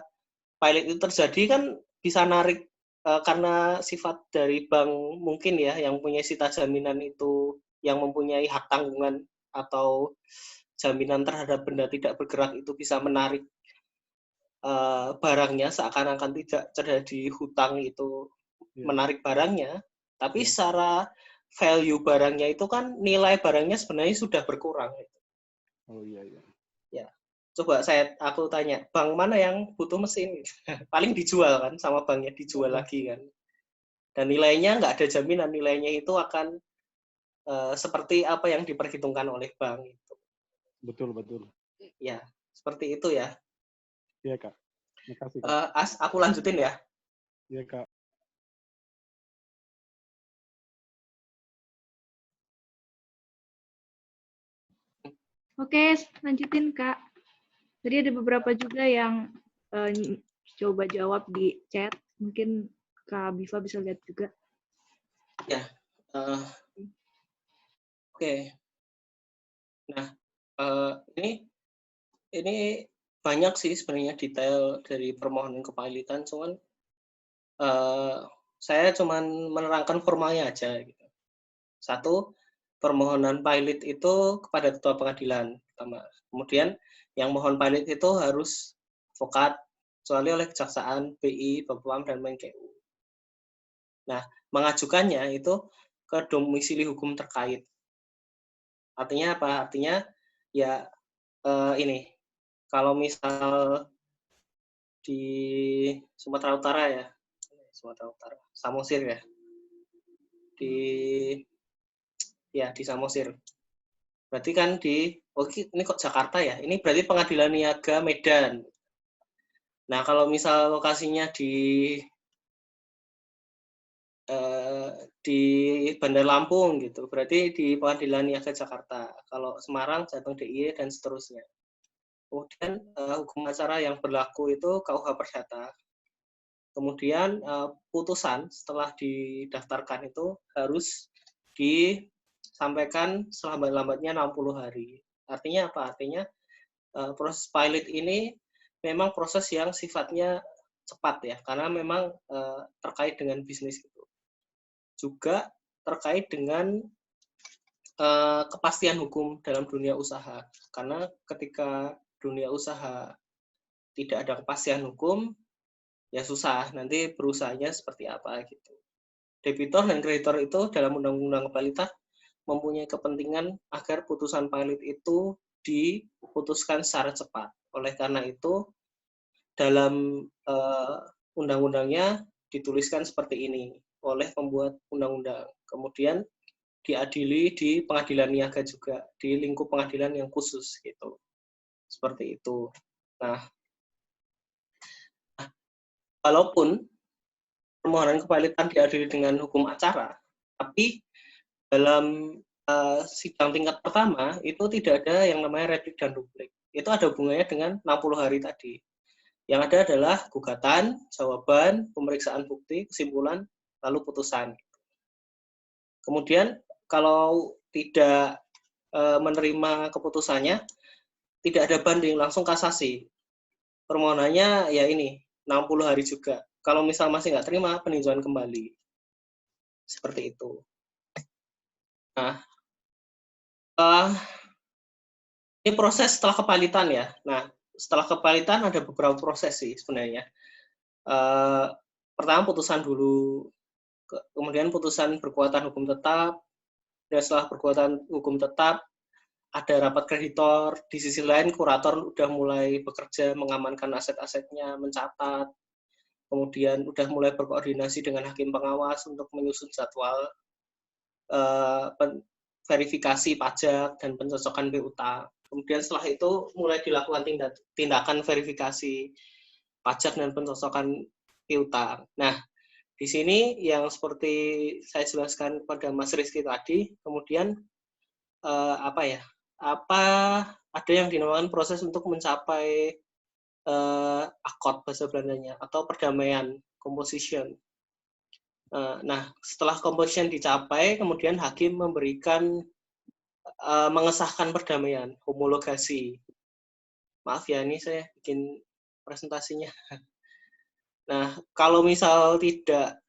pilot itu terjadi kan bisa narik karena sifat dari bank mungkin ya yang punya sita jaminan itu yang mempunyai hak tanggungan atau jaminan terhadap benda tidak bergerak itu bisa menarik barangnya seakan-akan tidak terjadi hutang itu menarik barangnya, tapi secara value barangnya itu kan nilai barangnya sebenarnya sudah berkurang. Oh iya. Ya, coba aku tanya, bank mana yang butuh mesin? Paling dijual kan sama banknya, dijual lagi kan. Dan nilainya nggak ada jaminan, nilainya itu akan seperti apa yang diperhitungkan oleh bank itu. Betul. Ya, seperti itu ya. Iya Kak. Makasih Kak. Aku lanjutin ya. Iya Kak. Oke, lanjutin Kak. Tadi ada beberapa juga yang coba jawab di chat. Mungkin Kak Biva bisa lihat juga. Ya, oke. Nah, ini banyak sih sebenarnya detail dari permohonan kepilotan, cuman saya cuman menerangkan formalnya aja. Gitu. 1, permohonan pilot itu kepada ketua pengadilan pertama. Kemudian yang mohon pilot itu harus advokat, kecuali oleh kejaksaan, BI, Bapepam, dan Menkeu. Nah, mengajukannya itu ke domisili hukum terkait. Artinya apa? Artinya ya ini, kalau misal di Sumatera Utara ya, Samosir ya, di Samosir. Berarti kan ini kok Jakarta ya? Ini berarti Pengadilan Niaga Medan. Nah, kalau misal lokasinya di Bandar Lampung gitu, berarti di Pengadilan Niaga Jakarta. Kalau Semarang, Jateng DIY dan seterusnya. Kemudian hukum acara yang berlaku itu KUH Perdata. Kemudian putusan setelah didaftarkan itu harus disampaikan selambat-lambatnya 60 hari. Artinya apa? Artinya proses pilot ini memang proses yang sifatnya cepat ya, karena memang terkait dengan bisnis itu. Juga terkait dengan kepastian hukum dalam dunia usaha. Karena ketika dunia usaha tidak ada kepastian hukum, ya susah, nanti berusahanya seperti apa gitu. Debitor dan kreditor itu dalam Undang-Undang Kepilotan mempunyai kepentingan agar putusan pilot itu diputuskan secara cepat. Oleh karena itu, dalam undang-undangnya dituliskan seperti ini oleh pembuat undang-undang. Kemudian diadili di pengadilan niaga juga, di lingkup pengadilan yang khusus gitu. Seperti itu. Nah, walaupun permohonan kepilotan diadili dengan hukum acara, tapi dalam sidang tingkat pertama itu tidak ada yang namanya replik dan duplik. Itu ada hubungannya dengan 60 hari tadi. Yang ada adalah gugatan, jawaban, pemeriksaan bukti, kesimpulan, lalu putusan. Kemudian kalau tidak menerima keputusannya, tidak ada banding, langsung kasasi. Permohonannya ya ini, 60 hari juga. Kalau misal masih nggak terima, peninjauan kembali. Seperti itu. Nah, ini proses setelah kepilotan ya. Nah, setelah kepilotan ada beberapa proses sih sebenarnya. Pertama putusan dulu, kemudian putusan berkekuatan hukum tetap, dan setelah berkekuatan hukum tetap, ada rapat kreditor, di sisi lain kurator udah mulai bekerja mengamankan aset-asetnya, mencatat, kemudian udah mulai berkoordinasi dengan hakim pengawas untuk menyusun jadwal verifikasi pajak dan pencocokan piutang. Kemudian setelah itu mulai dilakukan tindakan verifikasi pajak dan pencocokan piutang. Nah, di sini yang seperti saya jelaskan kepada Mas Rizky tadi, kemudian ada yang dinamakan proses untuk mencapai akord bahasa Belandanya atau perdamaian, composition. Nah, setelah composition dicapai, kemudian hakim memberikan mengesahkan perdamaian, homologasi. Maaf ya, ini saya bikin presentasinya. Nah, kalau misal tidak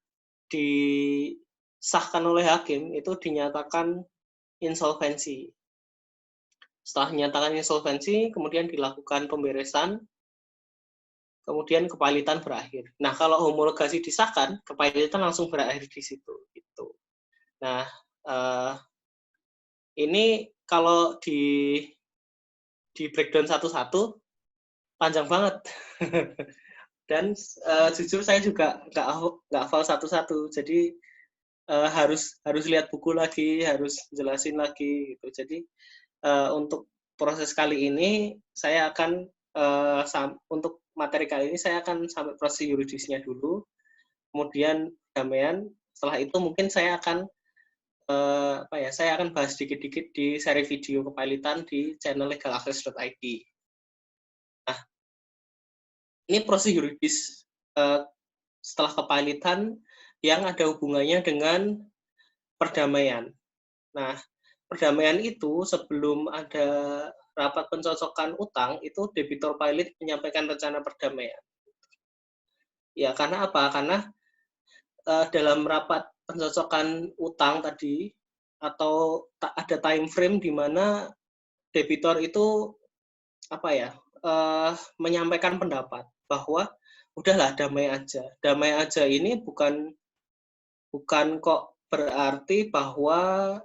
disahkan oleh hakim, itu dinyatakan insolvensi. Setelah dinyatakan insolvensi, kemudian dilakukan pemberesan, kemudian kepahilitan berakhir. Nah, kalau homologasi disahkan, kepahilitan langsung berakhir di situ. Gitu. Nah, ini kalau di breakdown satu-satu, panjang banget. Dan jujur saya juga nggak hafal satu-satu, jadi harus lihat buku lagi, harus jelasin lagi gitu. Jadi untuk proses kali ini saya akan untuk materi kali ini saya akan sampai proses yuridisnya dulu, kemudian perdamaian. Setelah itu mungkin saya akan saya akan bahas dikit-dikit di seri video kepahilitan di channel legalaccess.id. Nah, ini proses yuridis setelah kepahilitan yang ada hubungannya dengan perdamaian. Nah, perdamaian itu sebelum ada rapat pencocokan utang, itu debitor pilot menyampaikan rencana perdamaian. Ya, karena apa? Karena dalam rapat pencocokan utang tadi, atau ada time frame di mana debitor itu menyampaikan pendapat bahwa udahlah damai aja. Damai aja ini bukan kok berarti bahwa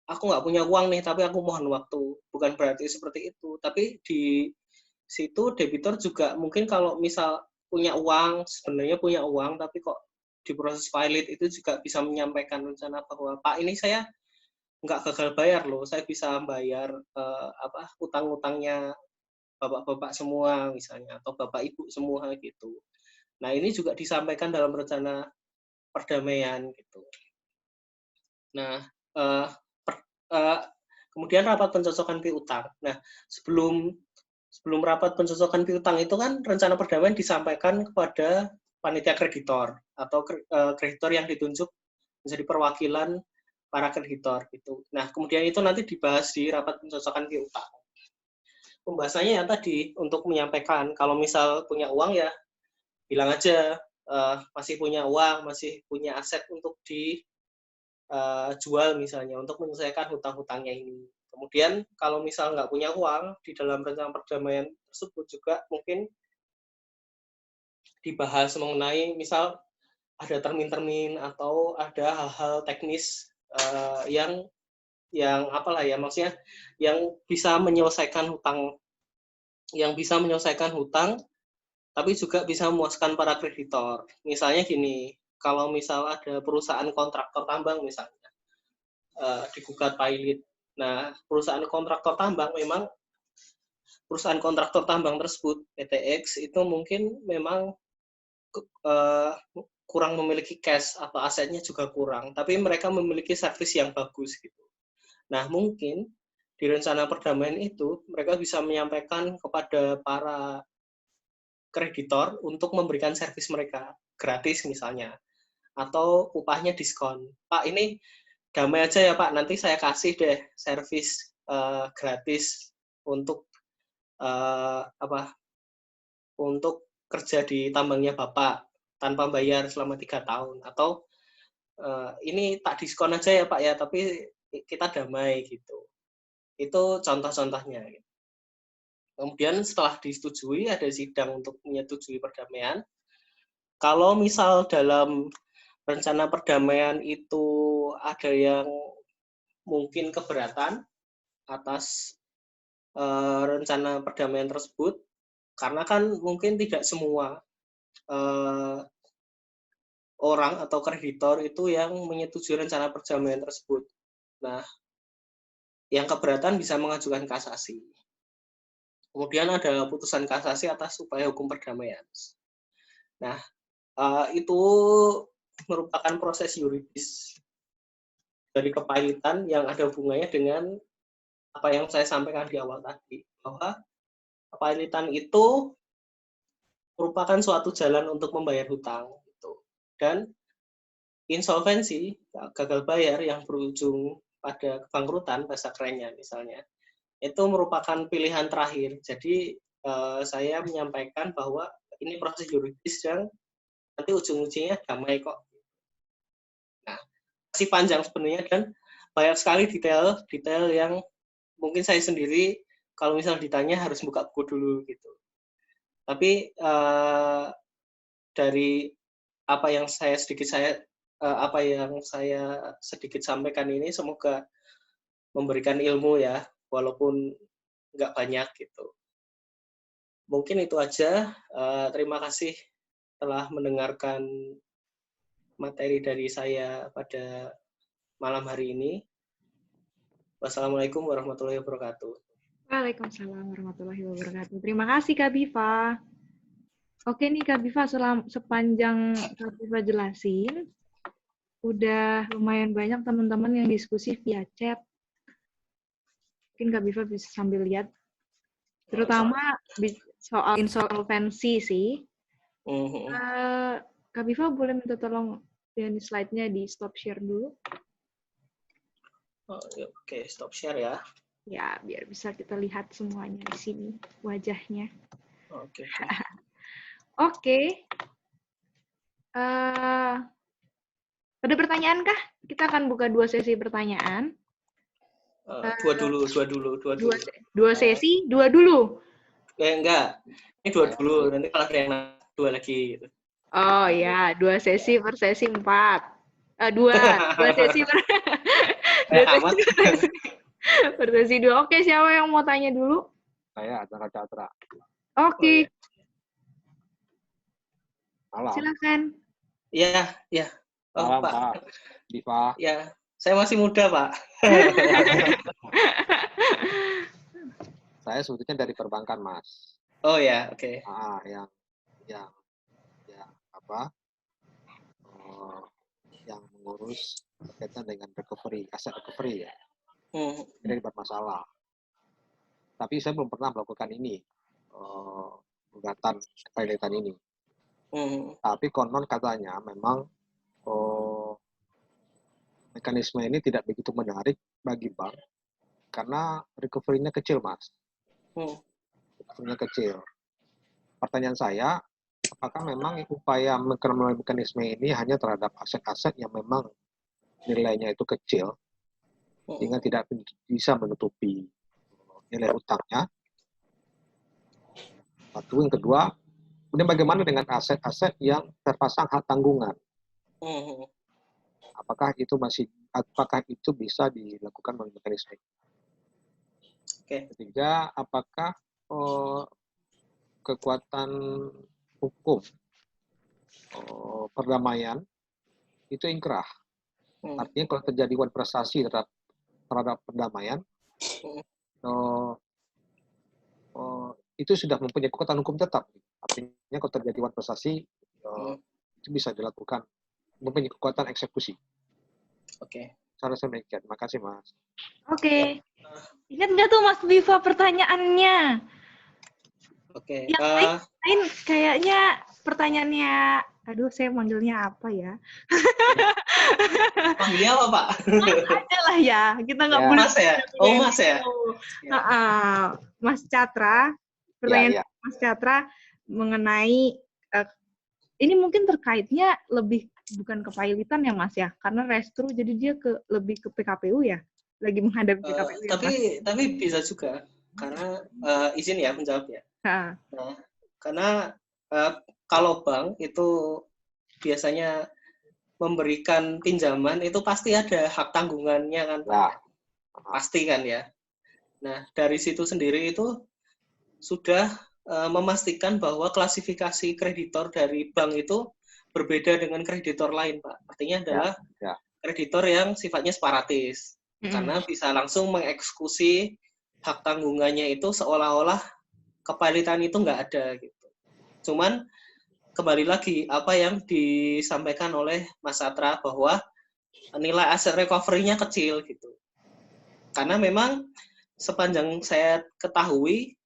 aku nggak punya uang nih, tapi aku mohon waktu. Bukan berarti seperti itu. Tapi di situ debitor juga mungkin kalau misal punya uang, sebenarnya punya uang, tapi kok di proses pilot itu juga bisa menyampaikan rencana bahwa Pak, ini saya nggak gagal bayar loh, saya bisa bayar utang-utangnya bapak-bapak semua misalnya, atau bapak ibu semua gitu. Nah, ini juga disampaikan dalam rencana perdamaian gitu. Nah, kemudian rapat pencocokan piutang. Nah, sebelum rapat pencocokan piutang itu kan rencana perdamaian disampaikan kepada panitia kreditor atau kreditor yang ditunjuk menjadi perwakilan para kreditor gitu. Nah, kemudian itu nanti dibahas di rapat pencocokan piutang. Pembahasannya ya tadi untuk menyampaikan kalau misal punya uang ya bilang aja masih punya uang, masih punya aset untuk dijual misalnya untuk menyelesaikan hutang-hutangnya ini. Kemudian kalau misal nggak punya uang, di dalam rencana perdamaian tersebut juga mungkin dibahas mengenai misal ada termin-termin atau ada hal-hal teknis yang maksudnya yang bisa menyelesaikan hutang, tapi juga bisa memuaskan para kreditor. Misalnya gini, kalau misal ada perusahaan kontraktor tambang misalnya digugat pilot. Nah, perusahaan kontraktor tambang tersebut PTX itu mungkin memang kurang memiliki cash atau asetnya juga kurang, tapi mereka memiliki servis yang bagus gitu. Nah, mungkin di rencana perdamaian itu mereka bisa menyampaikan kepada para kreditor untuk memberikan servis mereka gratis misalnya, atau upahnya diskon. Pak, ini damai aja ya Pak, nanti saya kasih deh servis gratis untuk untuk kerja di tambangnya Bapak tanpa bayar selama 3 tahun, atau ini tak diskon aja ya Pak ya, tapi kita damai gitu. Itu contoh-contohnya. Kemudian setelah disetujui, ada sidang untuk menyetujui perdamaian. Kalau misal dalam rencana perdamaian itu ada yang mungkin keberatan, atas rencana perdamaian tersebut, karena kan mungkin tidak semua orang atau kreditor itu yang menyetujui rencana perdamaian tersebut. Nah, yang keberatan bisa mengajukan kasasi. Kemudian ada putusan kasasi atas upaya hukum perdamaian. Nah, itu merupakan proses yuridis dari kepailitan yang ada hubungannya dengan apa yang saya sampaikan di awal tadi, bahwa kepailitan itu merupakan suatu jalan untuk membayar hutang. Gitu. Dan insolvensi, gagal bayar yang berujung pada kebangkrutan, bahasa kerennya misalnya, itu merupakan pilihan terakhir. Jadi saya menyampaikan bahwa ini proses yuridis yang nanti ujung-ujungnya damai kok. Nah, masih panjang sebenarnya dan banyak sekali detail yang mungkin saya sendiri kalau misal ditanya harus buka buku dulu gitu. Tapi dari apa yang saya sedikit sampaikan ini semoga memberikan ilmu ya, walaupun nggak banyak gitu. Mungkin itu aja. Terima kasih telah mendengarkan materi dari saya pada malam hari ini. Wassalamualaikum warahmatullahi wabarakatuh. Waalaikumsalam warahmatullahi wabarakatuh. Terima kasih Kak Biva. Oke nih Kak Biva, sepanjang Kak Biva jelasin, udah lumayan banyak teman-teman yang diskusi via chat. Mungkin Kak Biva bisa sambil lihat. Terutama soal insolvensi sih. Kak Biva boleh minta tolong ini slide-nya di stop share dulu? Oke, stop share ya. Ya, biar bisa kita lihat semuanya di sini, wajahnya. Oke. Oke. Ada pertanyaan kah? Kita akan buka 2 sesi pertanyaan. Dua dulu. Dua sesi, 2 dulu. Enggak. Ini 2 dulu, nanti kalau ada yang 2 lagi gitu. Oh ya, 2 sesi per sesi 4. 2 sesi per per sesi 2. Oke, siapa yang mau tanya dulu? Saya Chandra Catra. Oke. Malam. Silakan. Iya. Malam, Pak. Diva. Ya, saya masih muda, Pak. Saya sebetulnya dari perbankan, Mas. Oh ya, oke. Yang mengurus berkaitan dengan aset recovery ya. Tidak bermasalah. Tapi saya belum pernah melakukan ini, gugatan kepailitan ini. Tapi konon katanya memang mekanisme ini tidak begitu menarik bagi bank karena recovery-nya kecil, Mas. Recovery-nya kecil. Pertanyaan saya, apakah memang upaya melalui mekanisme ini hanya terhadap aset-aset yang memang nilainya itu kecil, sehingga tidak bisa menutupi nilai utangnya? Satu, yang kedua, kemudian bagaimana dengan aset-aset yang terpasang hak tanggungan? Apakah itu bisa dilakukan melalui mekanisme? Ketiga, apakah kekuatan hukum perdamaian itu ingkrah? Artinya kalau terjadi wan prestasi terhadap perdamaian, itu sudah mempunyai kekuatan hukum tetap. Artinya kalau terjadi wan prestasi, itu bisa dilakukan, mempunyai kekuatan eksekusi. Oke. Saya rasa demikian. Terima kasih, Mas. Oke. Ingat nggak tuh Mas Biva pertanyaannya? Oke. Yang lain kayaknya pertanyaannya, aduh saya manggilnya apa ya? Panggilnya apa, Pak? Mas aja lah ya, kita nggak boleh. Mas ya? Oh, Mas ya? Mas Catra, pertanyaan Mas Catra mengenai, ini mungkin terkaitnya lebih bukan kepailitan ya Mas ya, karena restru jadi dia lebih ke PKPU ya, lagi menghadapi PKPU ya, tapi bisa juga, karena izin ya menjawab ya. Nah, karena kalau bank itu biasanya memberikan pinjaman itu pasti ada hak tanggungannya kan, Pak. Pasti kan ya. Nah, dari situ sendiri itu sudah memastikan bahwa klasifikasi kreditor dari bank itu berbeda dengan kreditor lain, Pak. Artinya adalah kreditor yang sifatnya separatis. Karena bisa langsung mengeksekusi hak tanggungannya itu seolah-olah kepalitan itu nggak ada gitu. Cuman kembali lagi apa yang disampaikan oleh Mas Satra bahwa nilai aset recovery-nya kecil gitu. Karena memang sepanjang saya ketahui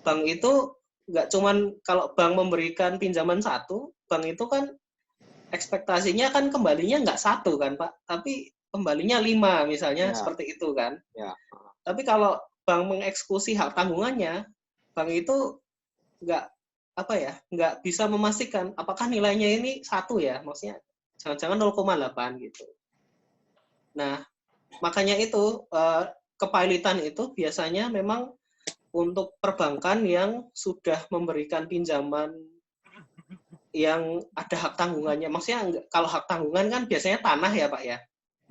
bank itu nggak cuman kalau bank memberikan pinjaman satu, bank itu kan ekspektasinya kan kembalinya nggak satu kan Pak, tapi kembalinya 5 misalnya seperti itu kan. Tapi kalau bank mengeksekusi hak tanggungannya, bank itu nggak nggak bisa memastikan apakah nilainya ini satu ya, maksudnya jangan-jangan 0,8 gitu. Nah, makanya itu kepilitan itu biasanya memang untuk perbankan yang sudah memberikan pinjaman yang ada hak tanggungannya. Maksudnya kalau hak tanggungan kan biasanya tanah ya Pak ya.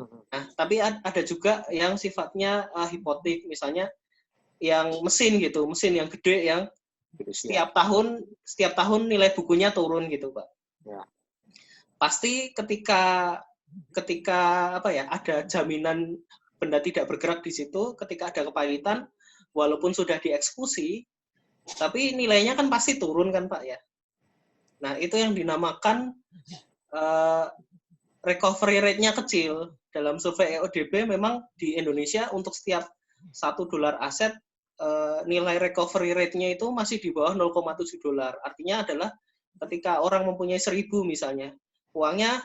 Nah, tapi ada juga yang sifatnya hipotek, misalnya yang mesin gitu, mesin yang gede yang setiap tahun nilai bukunya turun gitu Pak. Pasti ketika ada jaminan benda tidak bergerak di situ, ketika ada kepilitan, walaupun sudah dieksekusi, tapi nilainya kan pasti turun kan Pak ya. Nah, itu yang dinamakan recovery rate-nya kecil. Dalam survei EODB memang di Indonesia untuk setiap $1 aset, nilai recovery rate-nya itu masih di bawah $0,7. Artinya adalah ketika orang mempunyai 1.000 misalnya, uangnya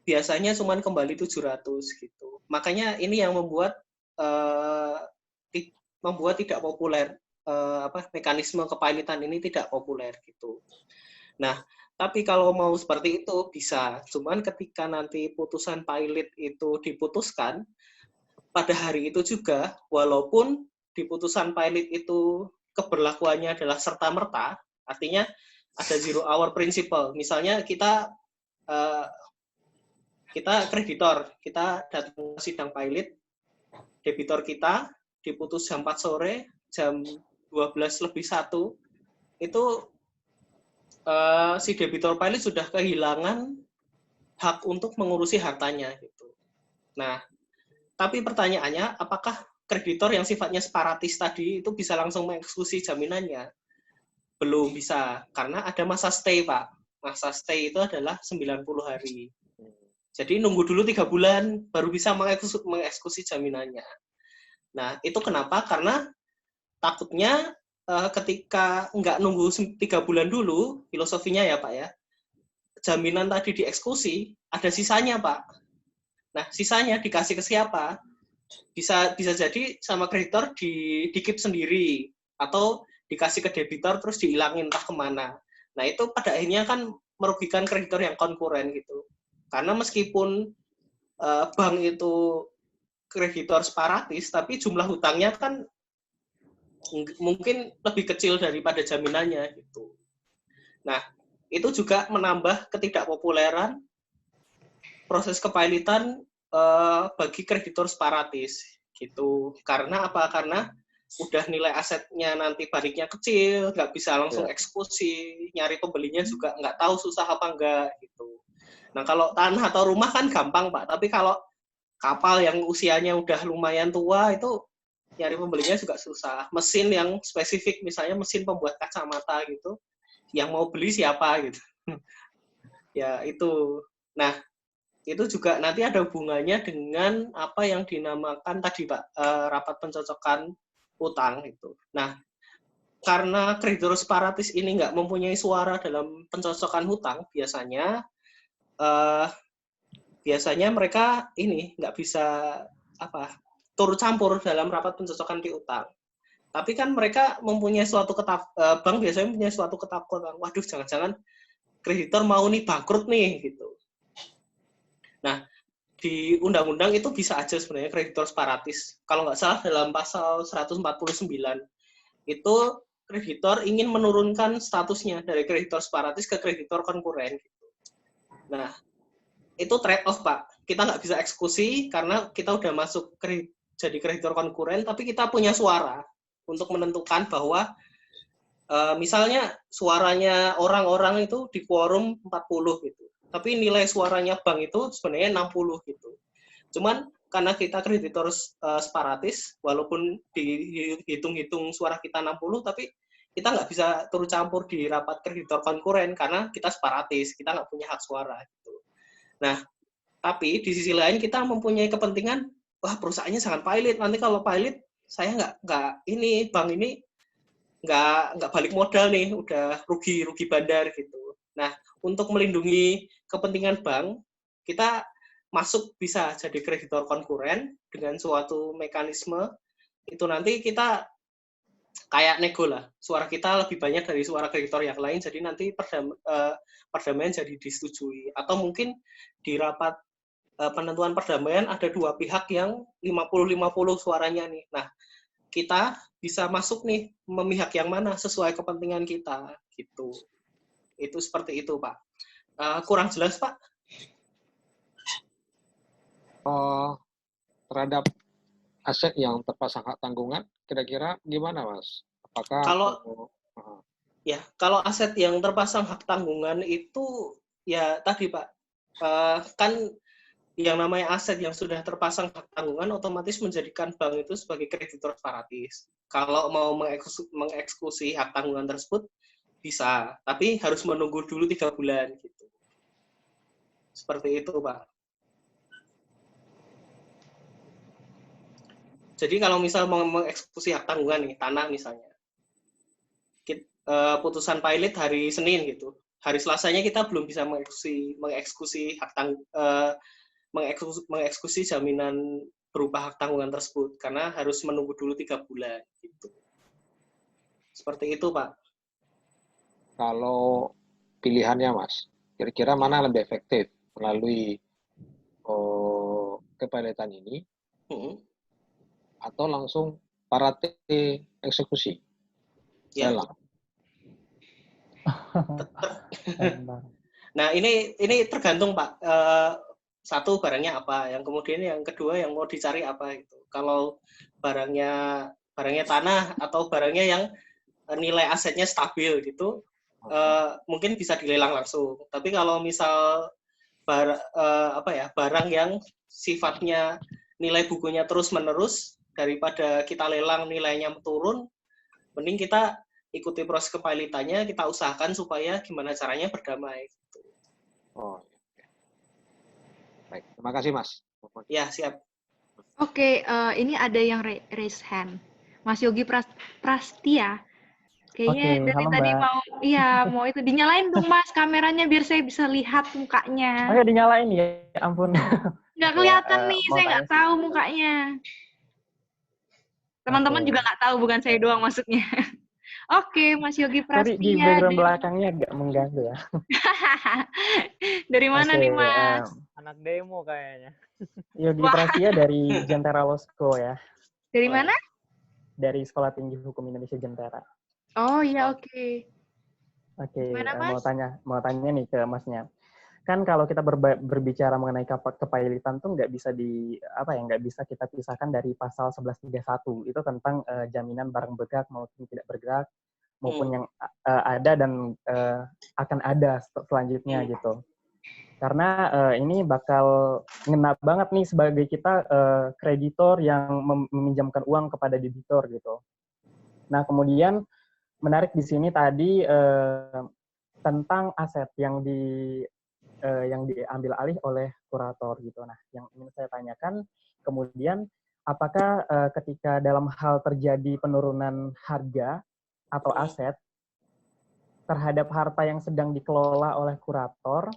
biasanya cuma kembali 700 gitu. Makanya ini yang membuat tidak populer, mekanisme kepilitan ini tidak populer gitu. Nah, tapi kalau mau seperti itu bisa, cuman ketika nanti putusan pilot itu diputuskan pada hari itu juga, walaupun di putusan pilot itu keberlakuannya adalah serta-merta, artinya ada zero hour principle. Misalnya kita kreditor, kita datang ke sidang pilot, debitor kita diputus jam 4 sore, jam 12:01, itu si debitor pilot sudah kehilangan hak untuk mengurusi hartanya gitu. Nah, tapi pertanyaannya, apakah kreditor yang sifatnya separatis tadi itu bisa langsung mengeksekusi jaminannya? Belum bisa, karena ada masa stay, Pak. Masa stay itu adalah 90 hari. Jadi nunggu dulu 3 bulan, baru bisa mengeksekusi jaminannya. Nah, itu kenapa? Karena takutnya ketika nggak nunggu 3 bulan dulu, filosofinya ya Pak ya, jaminan tadi dieksekusi, ada sisanya Pak. Nah, sisanya dikasih ke siapa? Bisa jadi sama kreditor di-keep sendiri, atau dikasih ke debitor terus dihilangin entah kemana. Nah, itu pada akhirnya kan merugikan kreditor yang konkuren gitu. Karena meskipun bank itu kreditor separatis, tapi jumlah hutangnya kan mungkin lebih kecil daripada jaminannya gitu. Nah, itu juga menambah ketidakpopuleran proses kepilitan bagi kreditor separatis gitu. Karena apa? Karena udah nilai asetnya nanti baliknya kecil, nggak bisa langsung eksekusi, nyari pembelinya juga nggak tahu susah apa enggak gitu. Nah, kalau tanah atau rumah kan gampang Pak, tapi kalau kapal yang usianya udah lumayan tua itu nyari pembelinya juga susah. Mesin yang spesifik, misalnya mesin pembuat kacamata gitu, yang mau beli siapa gitu. Ya itu. Nah, itu juga nanti ada hubungannya dengan apa yang dinamakan tadi Pak, rapat pencocokan utang itu. Nah, karena kreditor separatis ini nggak mempunyai suara dalam pencocokan hutang, biasanya mereka ini nggak bisa turut campur dalam rapat pencocokan piutang. Tapi kan mereka mempunyai suatu bank biasanya mempunyai suatu ketakutan, waduh jangan-jangan kreditor mau nih bangkrut nih gitu. Nah, di undang-undang itu bisa aja sebenarnya kreditor separatis. Kalau nggak salah dalam pasal 149 itu kreditor ingin menurunkan statusnya dari kreditor separatis ke kreditor konkuren. Gitu. Nah, itu trade off Pak. Kita nggak bisa eksekusi karena kita udah masuk jadi kreditor konkuren, tapi kita punya suara untuk menentukan bahwa misalnya suaranya orang-orang itu di quorum 40 gitu. Tapi nilai suaranya bank itu sebenarnya 60 gitu. Cuman karena kita kreditor separatis, walaupun dihitung-hitung suara kita 60, tapi kita nggak bisa turut campur di rapat kreditor konkuren karena kita separatis, kita nggak punya hak suara gitu. Nah, tapi di sisi lain kita mempunyai kepentingan, wah perusahaannya sangat pilot, nanti kalau pilot saya nggak ini bank ini nggak balik modal nih, udah rugi bandar gitu. Nah, untuk melindungi kepentingan bank, kita masuk bisa jadi kreditor konkuren dengan suatu mekanisme itu nanti kita kayak nego lah, suara kita lebih banyak dari suara kreditor yang lain, jadi nanti perdamaian jadi disetujui. Atau mungkin di rapat penentuan perdamaian ada dua pihak yang 50-50 suaranya nih. Nah, kita bisa masuk nih memihak yang mana sesuai kepentingan kita gitu. Itu seperti itu, Pak. Kurang jelas, Pak? Terhadap aset yang terpasang hak tanggungan, kira-kira gimana, Mas? Apakah kalau aset yang terpasang hak tanggungan itu ya tadi, Pak, kan yang namanya aset yang sudah terpasang hak tanggungan otomatis menjadikan bank itu sebagai kreditor separatis. Kalau mau mengeksekusi hak tanggungan tersebut bisa, tapi harus menunggu dulu 3 bulan gitu. Seperti itu, Pak. Jadi kalau misal mau mengeksekusi hak tanggungan nih, tanah misalnya, putusan pilot hari Senin gitu. Hari Selasanya kita belum bisa mengeksekusi hak mengeksekusi jaminan berupa hak tanggungan tersebut karena harus menunggu dulu 3 bulan gitu. Seperti itu, Pak. kalau pilihannya, Mas, kira-kira mana lebih efektif melalui kepilotan ini atau langsung parate eksekusi? Ya. Lelang. Nah, ini tergantung, Pak. Satu, barangnya apa, yang kemudian yang kedua yang mau dicari apa itu. Kalau barangnya tanah atau barangnya yang nilai asetnya stabil gitu, mungkin bisa dilelang langsung. Tapi kalau misal barang yang sifatnya nilai bukunya terus-menerus, daripada kita lelang nilainya turun, mending kita ikuti proses kepilotannya, kita usahakan supaya gimana caranya berdamai. Gitu. Oh, baik, terima kasih, Mas. Ya, siap. Oke, ini ada yang raise hand. Mas Yogi Prastia. Kayaknya Oke, dari halo, tadi Mbak. mau itu dinyalain dong, Mas, kameranya biar saya bisa lihat mukanya. Oke, dinyalain ya, ampun. Nggak kelihatan nih, mau saya tanya nggak tahu mukanya. Teman-teman juga nggak tahu, bukan saya doang maksudnya. Oke, Mas Yogi Sorry, Prastia. di background belakangnya agak mengganggu ya. Dari mana nih, Mas? Anak demo kayaknya. Yogi Wah. Prastia dari Jentera Losko ya. Dari mana? Dari Sekolah Tinggi Hukum Indonesia Jentera. Oh iya, oke. Oke, Gimana, Mas? mau tanya nih ke Masnya. Kan kalau kita berbicara mengenai kepailitan tuh nggak bisa kita pisahkan dari pasal 1131 itu tentang jaminan barang bergerak maupun tidak bergerak maupun yang ada dan akan ada selanjutnya gitu. Karena ini bakal ngena banget nih sebagai kita kreditor yang meminjamkan uang kepada debitor gitu. Nah, kemudian menarik di sini tadi tentang aset yang diambil alih oleh kurator gitu. Nah, yang ingin saya tanyakan kemudian apakah ketika dalam hal terjadi penurunan harga atau aset terhadap harta yang sedang dikelola oleh kurator,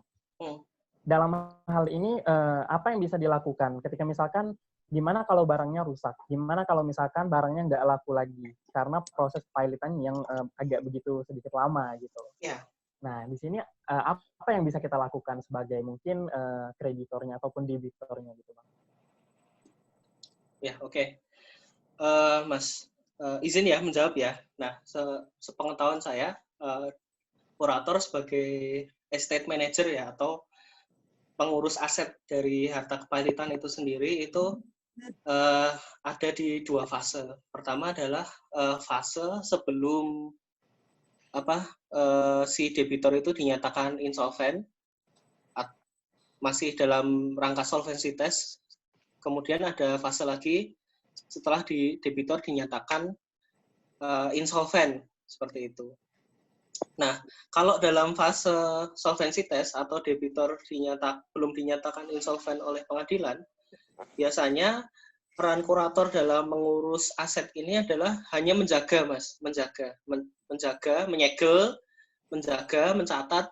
dalam hal ini apa yang bisa dilakukan ketika misalkan gimana kalau barangnya rusak, gimana kalau misalkan barangnya nggak laku lagi karena proses pilotan yang agak begitu sedikit lama gitu. Yeah. Nah, di sini apa yang bisa kita lakukan sebagai mungkin kreditornya ataupun debitornya gitu, Bang? Ya, oke. Mas, izin ya menjawab ya. Nah, sepengetahuan saya, kurator sebagai estate manager ya, atau pengurus aset dari harta kepilitan itu sendiri, itu ada di dua fase. Pertama adalah fase sebelum si debitor itu dinyatakan insolven, masih dalam rangka solvency test. Kemudian ada fase lagi setelah debitor dinyatakan insolven, seperti itu. Nah, kalau dalam fase solvency test atau debitor belum dinyatakan insolven oleh pengadilan, biasanya peran kurator dalam mengurus aset ini adalah hanya menjaga, Mas, menjaga, menyegel, menjaga, mencatat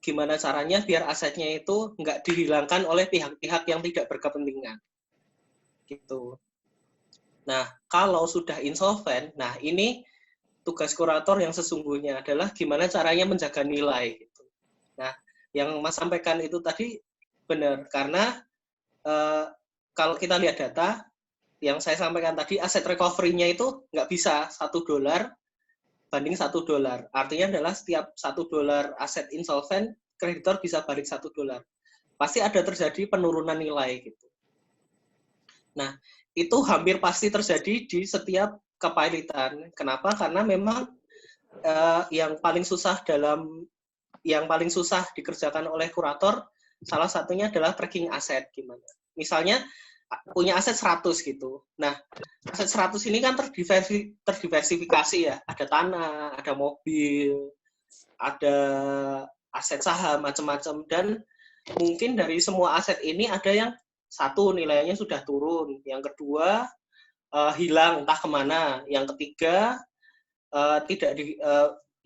gimana caranya biar asetnya itu nggak dihilangkan oleh pihak-pihak yang tidak berkepentingan. Gitu. Nah, kalau sudah insolven, nah ini tugas kurator yang sesungguhnya adalah gimana caranya menjaga nilai. Gitu. Nah, yang Mas sampaikan itu tadi benar, karena kalau kita lihat data, yang saya sampaikan tadi, aset recovery-nya itu nggak bisa $1 banding $1. Artinya adalah setiap $1 aset insolven, kreditor bisa balik $1. Pasti ada terjadi penurunan nilai gitu. Nah, itu hampir pasti terjadi di setiap kepailitan. Kenapa? Karena memang yang paling susah dikerjakan oleh kurator, salah satunya adalah tracking aset gimana. Misalnya punya aset 100 gitu. Nah, aset 100 ini kan terdiversifikasi ya. Ada tanah, ada mobil, ada aset saham, macam-macam. Dan mungkin dari semua aset ini ada yang satu nilainya sudah turun, yang kedua hilang entah kemana, yang ketiga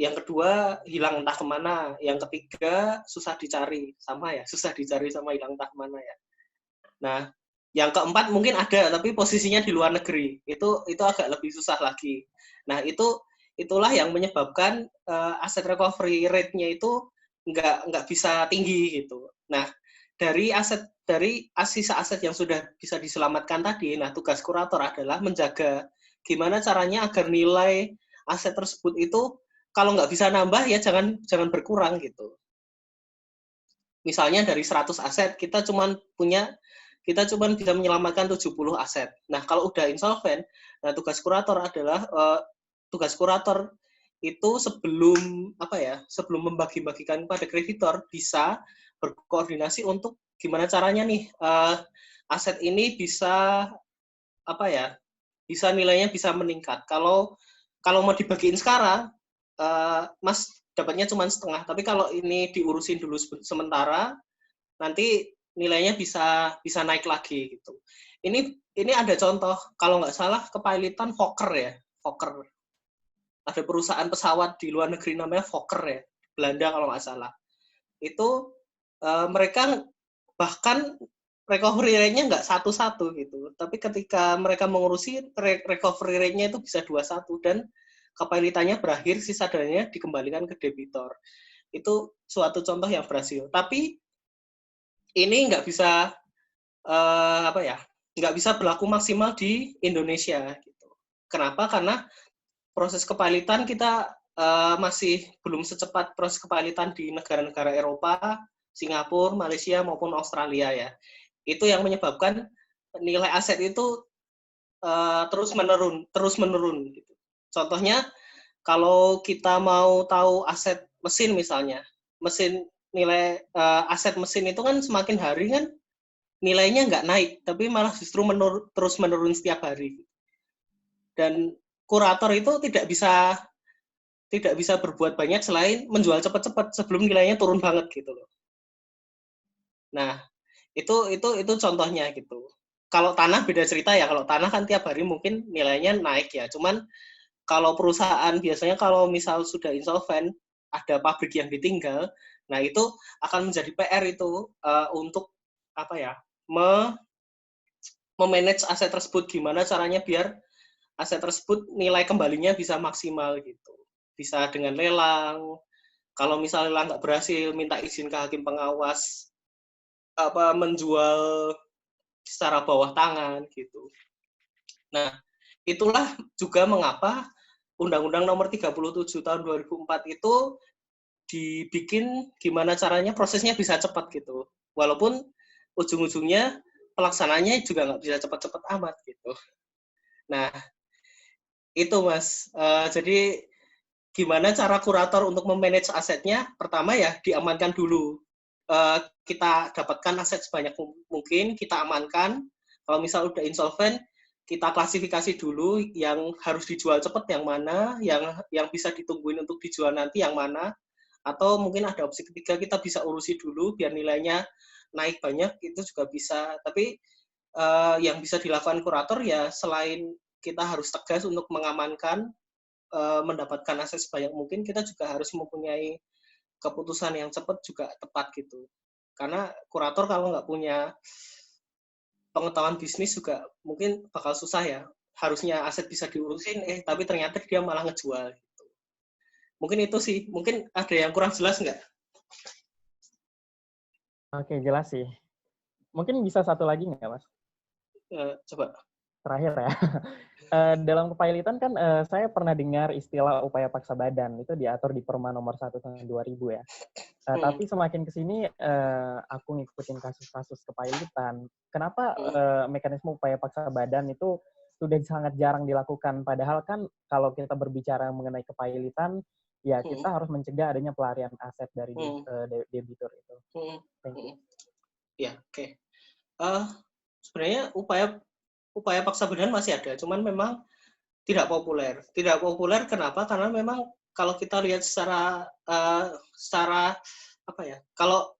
yang kedua hilang entah kemana, yang ketiga susah dicari, sama ya, susah dicari sama hilang entah kemana ya. Nah, yang keempat mungkin ada tapi posisinya di luar negeri, itu agak lebih susah lagi. Nah, itulah yang menyebabkan aset recovery rate-nya itu nggak bisa tinggi gitu. Nah, dari sisa aset yang sudah bisa diselamatkan tadi, nah tugas kurator adalah menjaga gimana caranya agar nilai aset tersebut itu kalau nggak bisa nambah ya jangan berkurang gitu. Misalnya dari 100 aset kita cuma bisa menyelamatkan 70 aset. Nah, kalau udah insolven, nah tugas kurator itu sebelum membagi-bagikan kepada kreditor bisa berkoordinasi untuk gimana caranya nih aset ini bisa nilainya bisa meningkat. Kalau mau dibagiin sekarang, Mas dapatnya cuma setengah. Tapi kalau ini diurusin dulu sementara, nanti nilainya bisa naik lagi gitu. Ini ada contoh, kalau nggak salah kepailitan Fokker ya, Fokker. Ada perusahaan pesawat di luar negeri namanya Fokker ya, Belanda kalau nggak salah. Itu mereka bahkan recovery rate-nya nggak 1-1 gitu. Tapi ketika mereka mengurusi recovery rate-nya itu bisa 2-1 dan kepailitannya berakhir, sisa dananya dikembalikan ke debitor. Itu suatu contoh yang berhasil. Tapi ini nggak bisa nggak bisa berlaku maksimal di Indonesia. Gitu. Kenapa? Karena proses kepailitan kita masih belum secepat proses kepailitan di negara-negara Eropa, Singapura, Malaysia maupun Australia ya. Itu yang menyebabkan nilai aset itu terus menurun. Gitu. Contohnya kalau kita mau tahu aset mesin misalnya, nilai aset mesin itu kan semakin hari kan nilainya nggak naik, tapi malah justru terus menurun setiap hari. Dan kurator itu tidak bisa berbuat banyak selain menjual cepat-cepat sebelum nilainya turun banget gitu loh. Nah, itu contohnya gitu. Kalau tanah beda cerita ya, kalau tanah kan tiap hari mungkin nilainya naik ya. Cuman kalau perusahaan biasanya kalau misal sudah insolven, ada pabrik yang ditinggal, nah itu akan menjadi PR itu untuk memanage aset tersebut, gimana caranya biar aset tersebut nilai kembalinya bisa maksimal gitu. Bisa dengan lelang, kalau misalnya lelang nggak berhasil, minta izin ke hakim pengawas, menjual secara bawah tangan gitu. Nah, itulah juga mengapa Undang-Undang Nomor 37 Tahun 2004 itu dibikin gimana caranya prosesnya bisa cepat gitu. Walaupun ujung-ujungnya pelaksananya juga nggak bisa cepat-cepat amat gitu. Nah, itu Mas. Jadi gimana cara kurator untuk memanage asetnya? Pertama ya diamankan dulu. Kita dapatkan aset sebanyak mungkin, kita amankan. Kalau misal udah insolven, kita klasifikasi dulu yang harus dijual cepat yang mana, yang bisa ditungguin untuk dijual nanti yang mana, atau mungkin ada opsi ketiga kita bisa urusi dulu biar nilainya naik banyak, itu juga bisa. Tapi yang bisa dilakukan kurator ya selain kita harus tegas untuk mengamankan, mendapatkan aset sebanyak mungkin, kita juga harus mempunyai keputusan yang cepat juga tepat gitu. Karena kurator kalau nggak punya pengetahuan bisnis juga mungkin bakal susah ya. Harusnya aset bisa diurusin, tapi ternyata dia malah ngejual. Gitu. Mungkin itu sih. Mungkin ada yang kurang jelas nggak? Oke, jelas sih. Mungkin bisa satu lagi nggak, Mas? Coba. Terakhir ya. Dalam kepailitan kan saya pernah dengar istilah upaya paksa badan. Itu diatur di Perma nomor 1 tahun 2000 ya. Tapi semakin ke sini aku ngikutin kasus-kasus kepailitan. Kenapa mekanisme upaya paksa badan itu sudah sangat jarang dilakukan? Padahal kan kalau kita berbicara mengenai kepailitan, ya kita harus mencegah adanya pelarian aset dari debitur itu. Thank you. Ya, oke. Sebenarnya upaya paksa badan masih ada, cuman memang tidak populer. Tidak populer kenapa? Karena memang kalau kita lihat secara apa ya? Kalau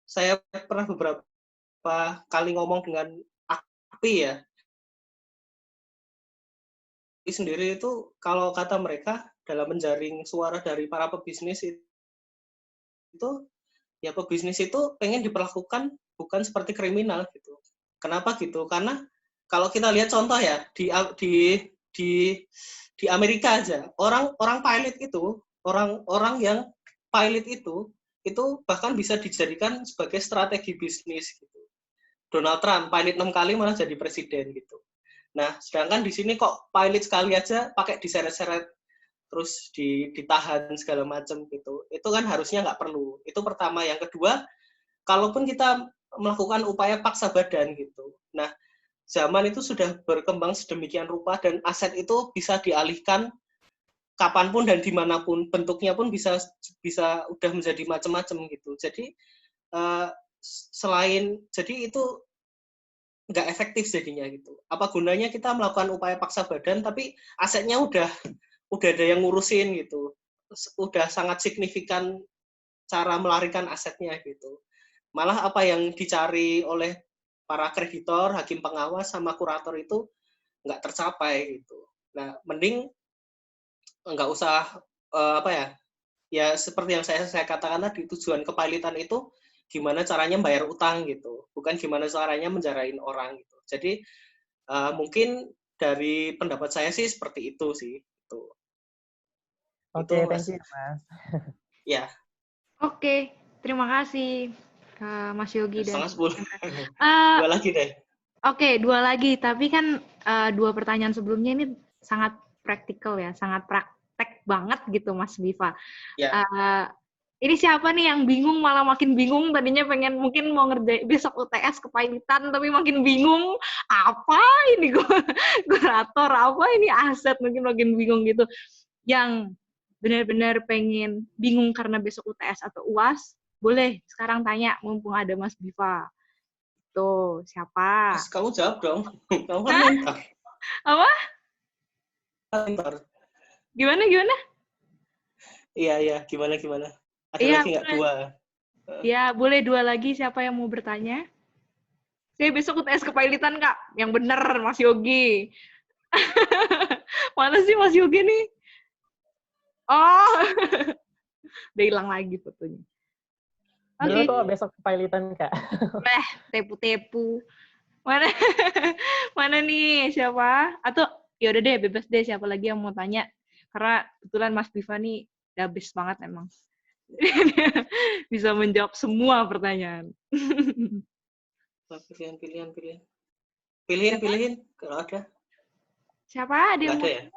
saya pernah beberapa kali ngomong dengan AKPI ya, sendiri itu kalau kata mereka dalam menjaring suara dari para pebisnis itu ya pebisnis itu pengen diperlakukan bukan seperti kriminal gitu. Kenapa gitu? Karena kalau kita lihat contoh ya di Amerika aja, orang pilot itu, orang yang pilot itu bahkan bisa dijadikan sebagai strategi bisnis gitu. Donald Trump pilot 6 kali malah jadi presiden gitu. Nah, sedangkan di sini kok pilot sekali aja pakai diseret-seret terus ditahan segala macam gitu. Itu kan harusnya nggak perlu. Itu pertama. Yang kedua, kalaupun kita melakukan upaya paksa badan gitu. Nah, zaman itu sudah berkembang sedemikian rupa dan aset itu bisa dialihkan kapanpun dan dimanapun. Bentuknya pun bisa udah menjadi macam-macam gitu. Jadi jadi itu nggak efektif jadinya gitu. Apa gunanya kita melakukan upaya paksa badan tapi asetnya udah ada yang ngurusin gitu. Udah sangat signifikan cara melarikan asetnya gitu. Malah apa yang dicari oleh para kreditor, hakim pengawas sama kurator itu nggak tercapai gitu. Nah, mending nggak usah apa ya? Ya seperti yang saya katakan tadi, tujuan kepailitan itu gimana caranya bayar utang gitu, bukan gimana caranya menjarain orang gitu. Jadi mungkin dari pendapat saya sih seperti itu sih. Gitu. Oke, thank you Mas. Ya. Oke, terima kasih Mas Yogi dan 9:30. Dua lagi deh. Oke, 2 lagi. Tapi kan 2 pertanyaan sebelumnya ini sangat praktikal ya, sangat praktek banget gitu Mas Biva. Ya. Ini siapa nih yang bingung malah makin bingung, tadinya pengen mungkin mau ngerjain besok UTS kepailitan tapi makin bingung apa ini kurator, apa ini aset, mungkin makin bingung gitu. Yang benar-benar pengen bingung karena besok UTS atau UAS, boleh sekarang tanya mumpung ada Mas Biva. Tuh, siapa? Mas, kamu jawab dong. Kamu kan mentor. Apa? Mentor. Gimana? Iya, gimana? Ada Iya, lagi nggak 2? Ya, boleh 2 lagi. Siapa yang mau bertanya? Saya besok UTS kepailitan, Kak. Yang bener, Mas Yogi. Mana sih Mas Yogi nih? Oh, udah hilang lagi fotonya. Bener kok besok kepailitan, Kak. Tepu-tepu. Mana nih siapa? Atau ya udah deh, bebas deh siapa lagi yang mau tanya. Karena kebetulan Mas Biva nih the best banget emang. Bisa menjawab semua pertanyaan. Pilihin kalau ada. Siapa? Ada yang mau ya? tanya?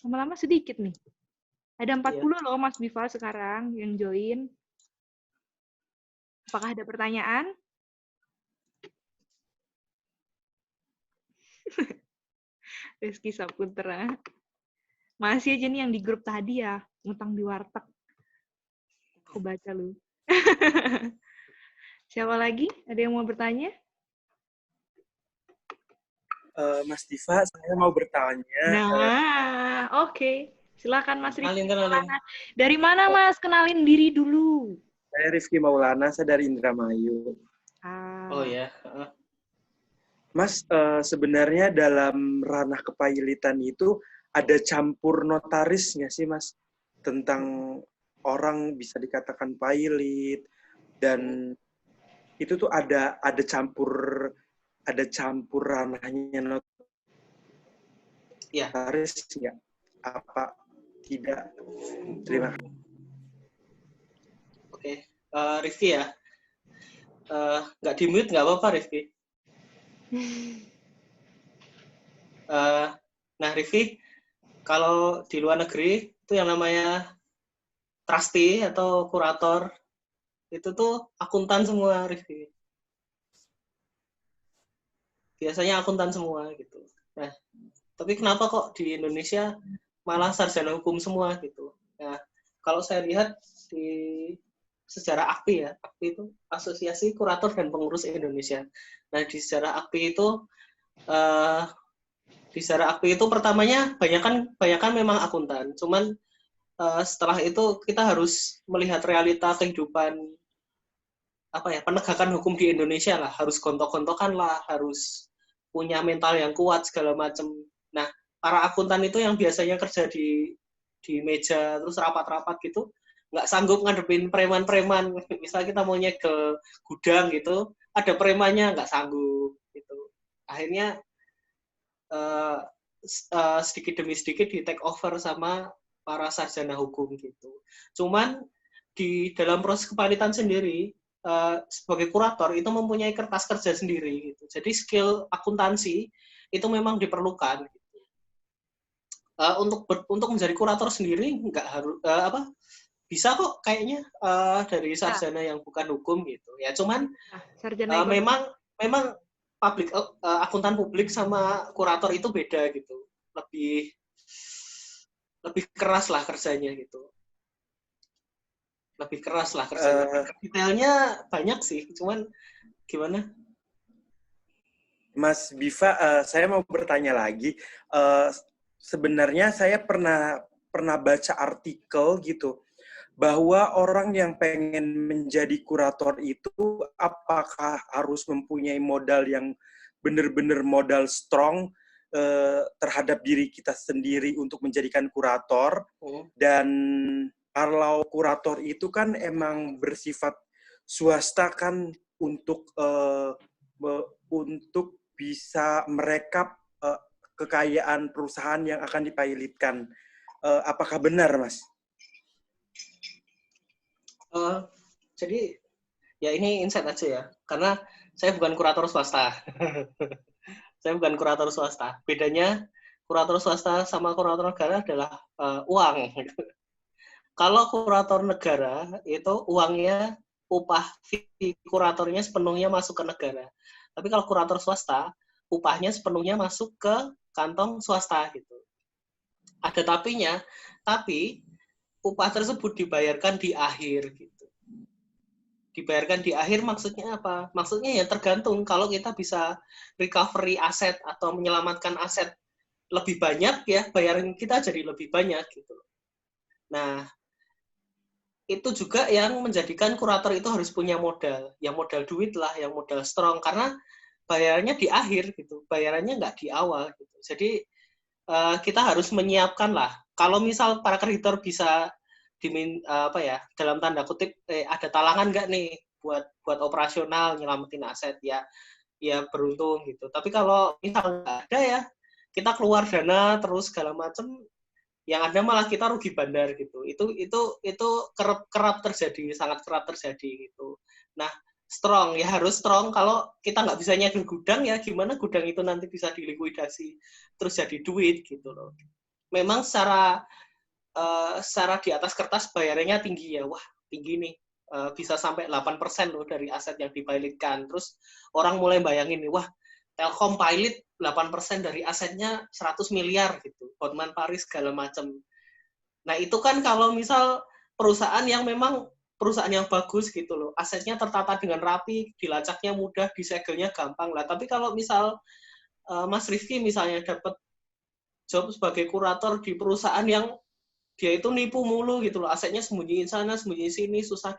Lama-lama sedikit nih. Ada 40 loh Mas Biva sekarang yang join. Apakah ada pertanyaan? Rizky Saputra. Masih aja nih yang di grup tadi ya, ngutang di warteg. Aku baca lu. Siapa lagi? Ada yang mau bertanya? Mas Diva, saya mau bertanya. Nah, oke. Silakan Mas Rifki Kenalin. Maulana. Dari mana Mas? Kenalin diri dulu. Saya Rifki Maulana, saya dari Indramayu. Oh ya. Mas, sebenarnya dalam ranah kepailitan itu ada campur notaris nggak sih, Mas? Tentang orang bisa dikatakan pailit, dan itu tuh ada campur ranahnya notaris nggak? Apa tidak? Terima kasih. Oke. Rifki ya. Nggak di-mute nggak apa-apa, Rifki. Nah, Rifki, kalau di luar negeri itu yang namanya trustee atau kurator itu tuh akuntan semua, Rifki. Biasanya akuntan semua gitu. Nah, tapi kenapa kok di Indonesia malah sarjana hukum semua gitu? Nah, kalau saya lihat di sejarah AKPI ya, AKPI itu Asosiasi Kurator dan Pengurus Indonesia. Nah, di sejarah AKPI itu pertamanya banyakan memang akuntan. Cuman setelah itu kita harus melihat realita kehidupan penegakan hukum di Indonesia lah, harus gontok-gontokan lah, harus punya mental yang kuat segala macam. Nah, para akuntan itu yang biasanya kerja di meja terus rapat-rapat gitu, nggak sanggup ngadepin preman-preman. Misalnya kita mau nyegel gudang gitu, ada premannya nggak sanggup gitu. Akhirnya sedikit demi sedikit di take over sama para sarjana hukum gitu. Cuman di dalam proses kepailitan sendiri, sebagai kurator itu mempunyai kertas kerja sendiri gitu. Jadi skill akuntansi itu memang diperlukan. Gitu. Untuk menjadi kurator sendiri nggak harus bisa kok kayaknya dari sarjana yang bukan hukum gitu. Ya cuman memang akuntan publik sama kurator itu beda gitu. Lebih keras lah kerjanya gitu. Lebih keras lah kerjanya. Detailnya banyak sih, cuman gimana? Mas Biva, saya mau bertanya lagi. Sebenarnya saya pernah baca artikel gitu, bahwa orang yang pengen menjadi kurator itu apakah harus mempunyai modal yang benar-benar modal strong terhadap diri kita sendiri untuk menjadikan kurator, dan kalau kurator itu kan emang bersifat swasta kan untuk bisa merekap kekayaan perusahaan yang akan dipailitkan. Apakah benar, Mas? Jadi ya ini insight aja ya, karena saya bukan kurator swasta. Saya bukan kurator swasta. Bedanya kurator swasta sama kurator negara adalah uang. Kalau kurator negara itu uangnya, upah fee kuratornya sepenuhnya masuk ke negara. Tapi kalau kurator swasta, upahnya sepenuhnya masuk ke kantong swasta gitu. Ada tapinya, tapi upah tersebut dibayarkan di akhir gitu. Dibayarkan di akhir maksudnya apa? Maksudnya ya tergantung, kalau kita bisa recovery aset atau menyelamatkan aset lebih banyak ya bayaran kita jadi lebih banyak gitu. Nah, itu juga yang menjadikan kurator itu harus punya modal, yang modal duit lah, yang modal strong, karena bayarannya di akhir gitu, bayarannya nggak di awal gitu. Jadi kita harus menyiapkan lah. Kalau misal para kreditor bisa dalam tanda kutip ada talangan nggak nih buat operasional nyelamatin aset ya beruntung gitu. Tapi kalau misal nggak ada ya kita keluar dana terus segala macam, yang ada malah kita rugi bandar gitu. Itu kerap terjadi, sangat kerap terjadi gitu. Nah, strong ya harus strong. Kalau kita nggak bisa nyegel gudang ya gimana gudang itu nanti bisa dilikuidasi terus jadi duit gitu loh. Memang secara di atas kertas bayarannya tinggi ya, wah tinggi nih, bisa sampai 8% loh dari aset yang dipailitkan. Terus orang mulai bayangin nih, wah Telkom pilot 8% dari asetnya 100 miliar gitu, Hotman Paris segala macam. Nah, itu kan kalau misal perusahaan yang memang perusahaan yang bagus gitu loh, asetnya tertata dengan rapi, dilacaknya mudah, disegelnya gampang lah. Tapi kalau misal Mas Rifki misalnya dapat job sebagai kurator di perusahaan yang dia itu nipu mulu gitu loh, asetnya sembunyiin sana, sembunyiin sini, susah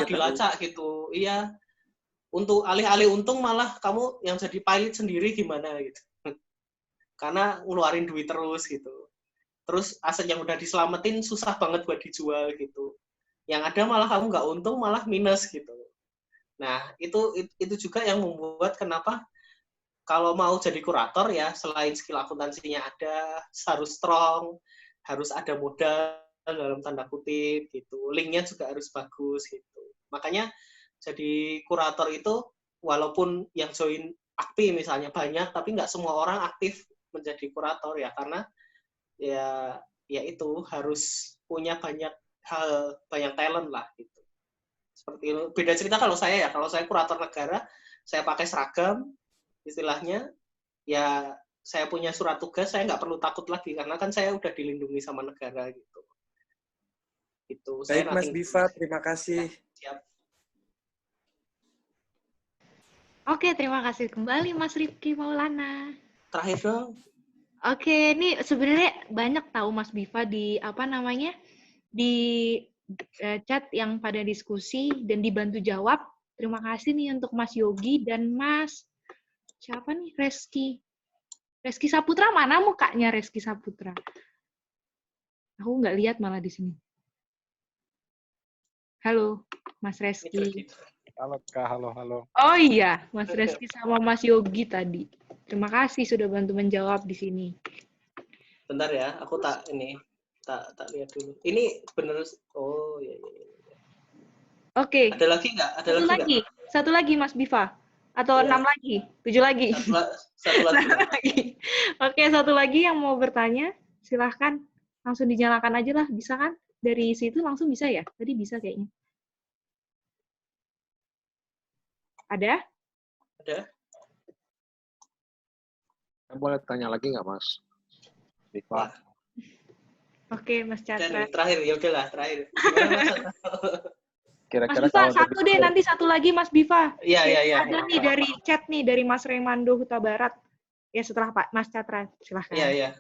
dilacak gitu. Iya. Untuk alih-alih untung malah kamu yang jadi pilot sendiri gimana gitu. Karena ngeluarin duit terus gitu. Terus aset yang udah diselamatin susah banget buat dijual gitu. Yang ada malah kamu nggak untung, malah minus gitu. Nah, itu juga yang membuat kenapa kalau mau jadi kurator ya, selain skill akuntansinya ada, harus strong, harus ada modal dalam tanda kutip gitu. Linknya juga harus bagus gitu. Makanya jadi kurator itu walaupun yang join aktif misalnya banyak, tapi nggak semua orang aktif menjadi kurator ya, karena ya itu harus punya banyak talent lah gitu. Seperti itu. Beda cerita kalau saya kurator negara, saya pakai seragam istilahnya, ya saya punya surat tugas, saya nggak perlu takut lagi karena kan saya udah dilindungi sama negara gitu. Itu. Baik, Mas Biva, terima kasih. Siap. Oke, terima kasih kembali Mas Rifki Maulana. Terakhir dong. Oke, ini sebenarnya banyak tahu Mas Biva di di chat yang pada diskusi dan dibantu jawab. Terima kasih nih untuk Mas Yogi dan Mas siapa nih? Reski Saputra, mana mukanya Reski Saputra? Aku nggak lihat malah di sini. Halo, Mas Reski. Halo Kak, halo. Oh iya, Mas Reski sama Mas Yogi tadi. Terima kasih sudah bantu menjawab di sini. Bentar ya, aku tak lihat dulu. Ini bener, oh iya. Oke. Ada lagi nggak? Satu lagi Mas Biva. Atau 6 lagi? 7 lagi? Satu lagi. Oke, satu lagi yang mau bertanya, silahkan langsung dinyalakan aja lah, bisa kan? Dari situ langsung bisa ya? Tadi bisa kayaknya. Ada? Ada. Boleh tanya lagi nggak, Mas? Biva. Oke, Mas Catra. Terakhir, ya udahlah, terakhir. Kira-kira Mas Biva, satu deh, nanti satu lagi Mas Biva. Iya. Ada nih dari chat nih, dari Mas Raymando Huta Barat. Ya, setelah Pak Mas Catra, silahkan. Iya.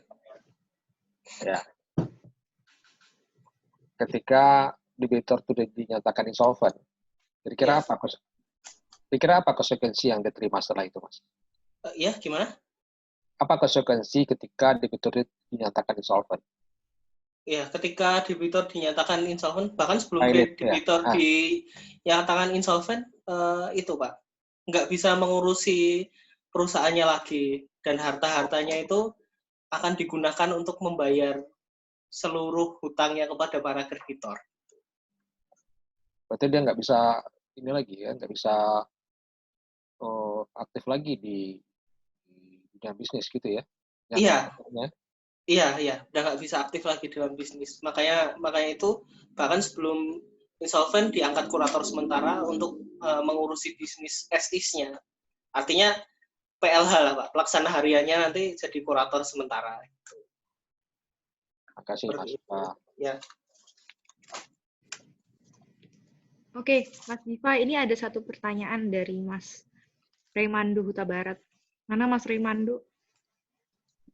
Ya. Ketika debitur sudah dinyatakan insolvent, kira-kira apa konsekuensi yang diterima setelah itu, Mas? Ya, gimana? Apa konsekuensi ketika debitur dinyatakan insolvent? Ya, ketika debitur dinyatakan insolvent, bahkan sebelum debitur dinyatakan insolvent, itu Pak, nggak bisa mengurusi perusahaannya lagi, dan harta-hartanya itu akan digunakan untuk membayar seluruh hutangnya kepada para kreditor. Berarti dia nggak bisa ini lagi ya, nggak bisa aktif lagi di dunia bisnis gitu ya? Iya, udah nggak bisa aktif lagi dalam bisnis. Makanya itu bahkan sebelum insolvent diangkat kurator sementara untuk mengurusi bisnis as-is-nya. Artinya PLH lah Pak, pelaksana hariannya nanti jadi kurator sementara. Terima kasih Mas. Ya. Oke, Mas Biva, ini ada satu pertanyaan dari Mas Raymando Huta Barat. Mana Mas Raymando?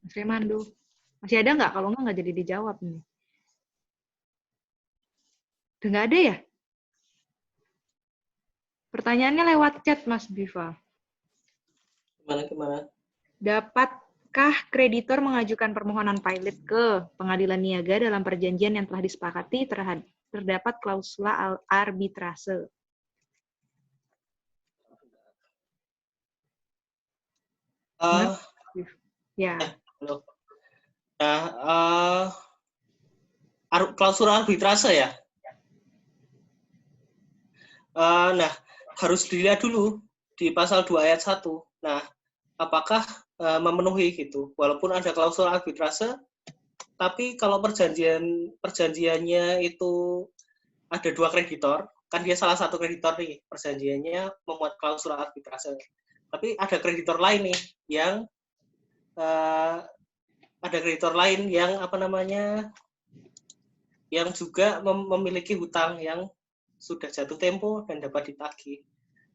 Mas Raymando. Masih ada nggak? Kalau nggak jadi dijawab nih. Udah nggak ada ya? Pertanyaannya lewat chat, Mas Biva. Gimana? Dapatkah kreditor mengajukan permohonan pilot ke pengadilan niaga dalam perjanjian yang telah disepakati terdapat klausula arbitrase? Ya. Klausula arbitrase ya. Nah, harus dilihat dulu di pasal 2 ayat 1. Nah, apakah memenuhi gitu. Walaupun ada klausul arbitrase, tapi kalau perjanjiannya itu ada 2 kreditor, kan dia salah satu kreditor nih, perjanjiannya memuat klausul arbitrase. Tapi ada kreditor lain nih yang apa namanya, yang juga memiliki hutang yang sudah jatuh tempo dan dapat ditagih.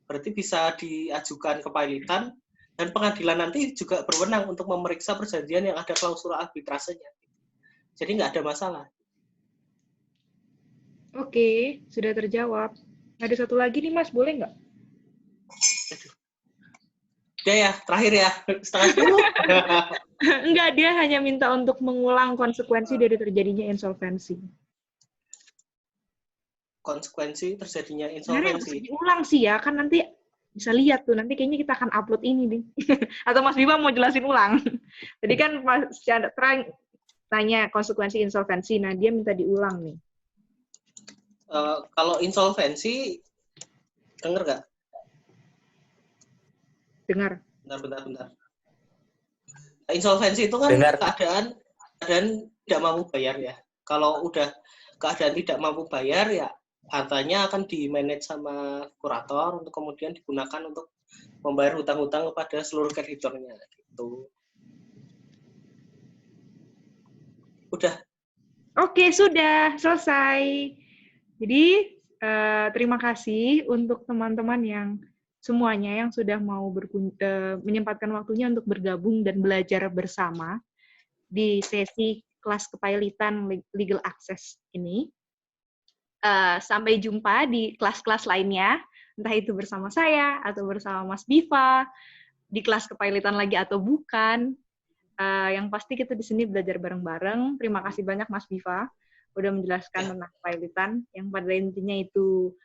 Berarti bisa diajukan kepailitan, dan pengadilan nanti juga berwenang untuk memeriksa perjanjian yang ada klausul arbitrasenya. Jadi nggak ada masalah. Oke, sudah terjawab. Ada satu lagi nih Mas, boleh nggak? Udah ya, terakhir ya, 9:30. Enggak, dia hanya minta untuk mengulang konsekuensi dari terjadinya insolvensi. Konsekuensi terjadinya Sebenarnya harus insolvensi. diulang sih ya, kan nanti bisa lihat tuh, nanti kayaknya kita akan upload ini nih. Atau Mas Bima mau jelasin ulang? Tadi kan Mas Chandra tanya konsekuensi insolvensi, nah dia minta diulang nih. Kalau insolvensi, denger nggak? Dengar. Bentar. Insolvensi itu kan keadaan tidak mampu bayar ya. Kalau udah keadaan tidak mampu bayar ya, hartanya akan di-manage sama kurator untuk kemudian digunakan untuk membayar hutang-hutang kepada seluruh kreditornya gitu. Udah. Oke, sudah selesai. Jadi terima kasih untuk teman-teman yang semuanya yang sudah mau menyempatkan waktunya untuk bergabung dan belajar bersama di sesi kelas kepailitan Legal Access ini. Sampai jumpa di kelas-kelas lainnya, entah itu bersama saya atau bersama Mas Biva, di kelas kepailitan lagi atau bukan. Yang pasti kita di sini belajar bareng-bareng. Terima kasih banyak Mas Biva udah menjelaskan tentang kepailitan, yang pada intinya itu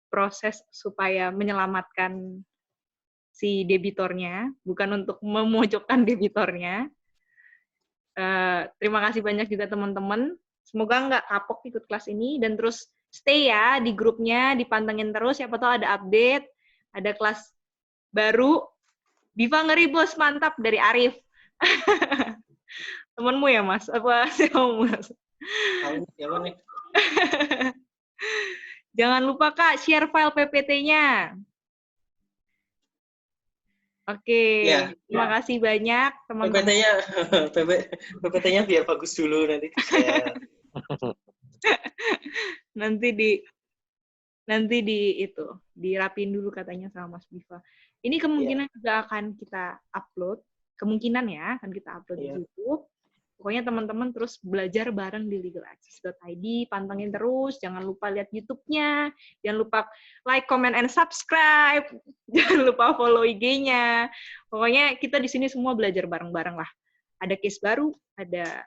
proses supaya menyelamatkan si debitornya, bukan untuk memojokkan debitornya. Terima kasih banyak juga teman-teman. Semoga nggak kapok ikut kelas ini, dan terus stay ya di grupnya, dipantengin terus, siapa tahu ada update, ada kelas baru. Biva ngeri bos, mantap, dari Arif. Temenmu ya Mas? Apa siapa Mas? Jangan lupa Kak, share file PPT-nya. Oke, terima kasih banyak teman-teman. PPT-nya biar bagus dulu nanti di-share. nanti dirapin dulu katanya sama Mas Biva. Ini kemungkinan juga akan kita upload, kemungkinan ya akan kita upload di YouTube. Pokoknya teman-teman terus belajar bareng di legalaccess.id, pantengin terus, jangan lupa lihat YouTube-nya, jangan lupa like, comment, and subscribe, jangan lupa follow IG-nya. Pokoknya kita di sini semua belajar bareng-bareng lah. Ada case baru, ada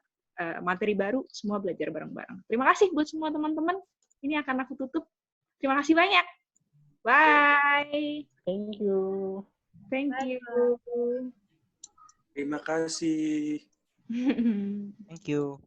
materi baru, semua belajar bareng-bareng. Terima kasih buat semua teman-teman. Ini akan aku tutup. Terima kasih banyak. Bye. Thank you. Thank you. Terima kasih. Thank you.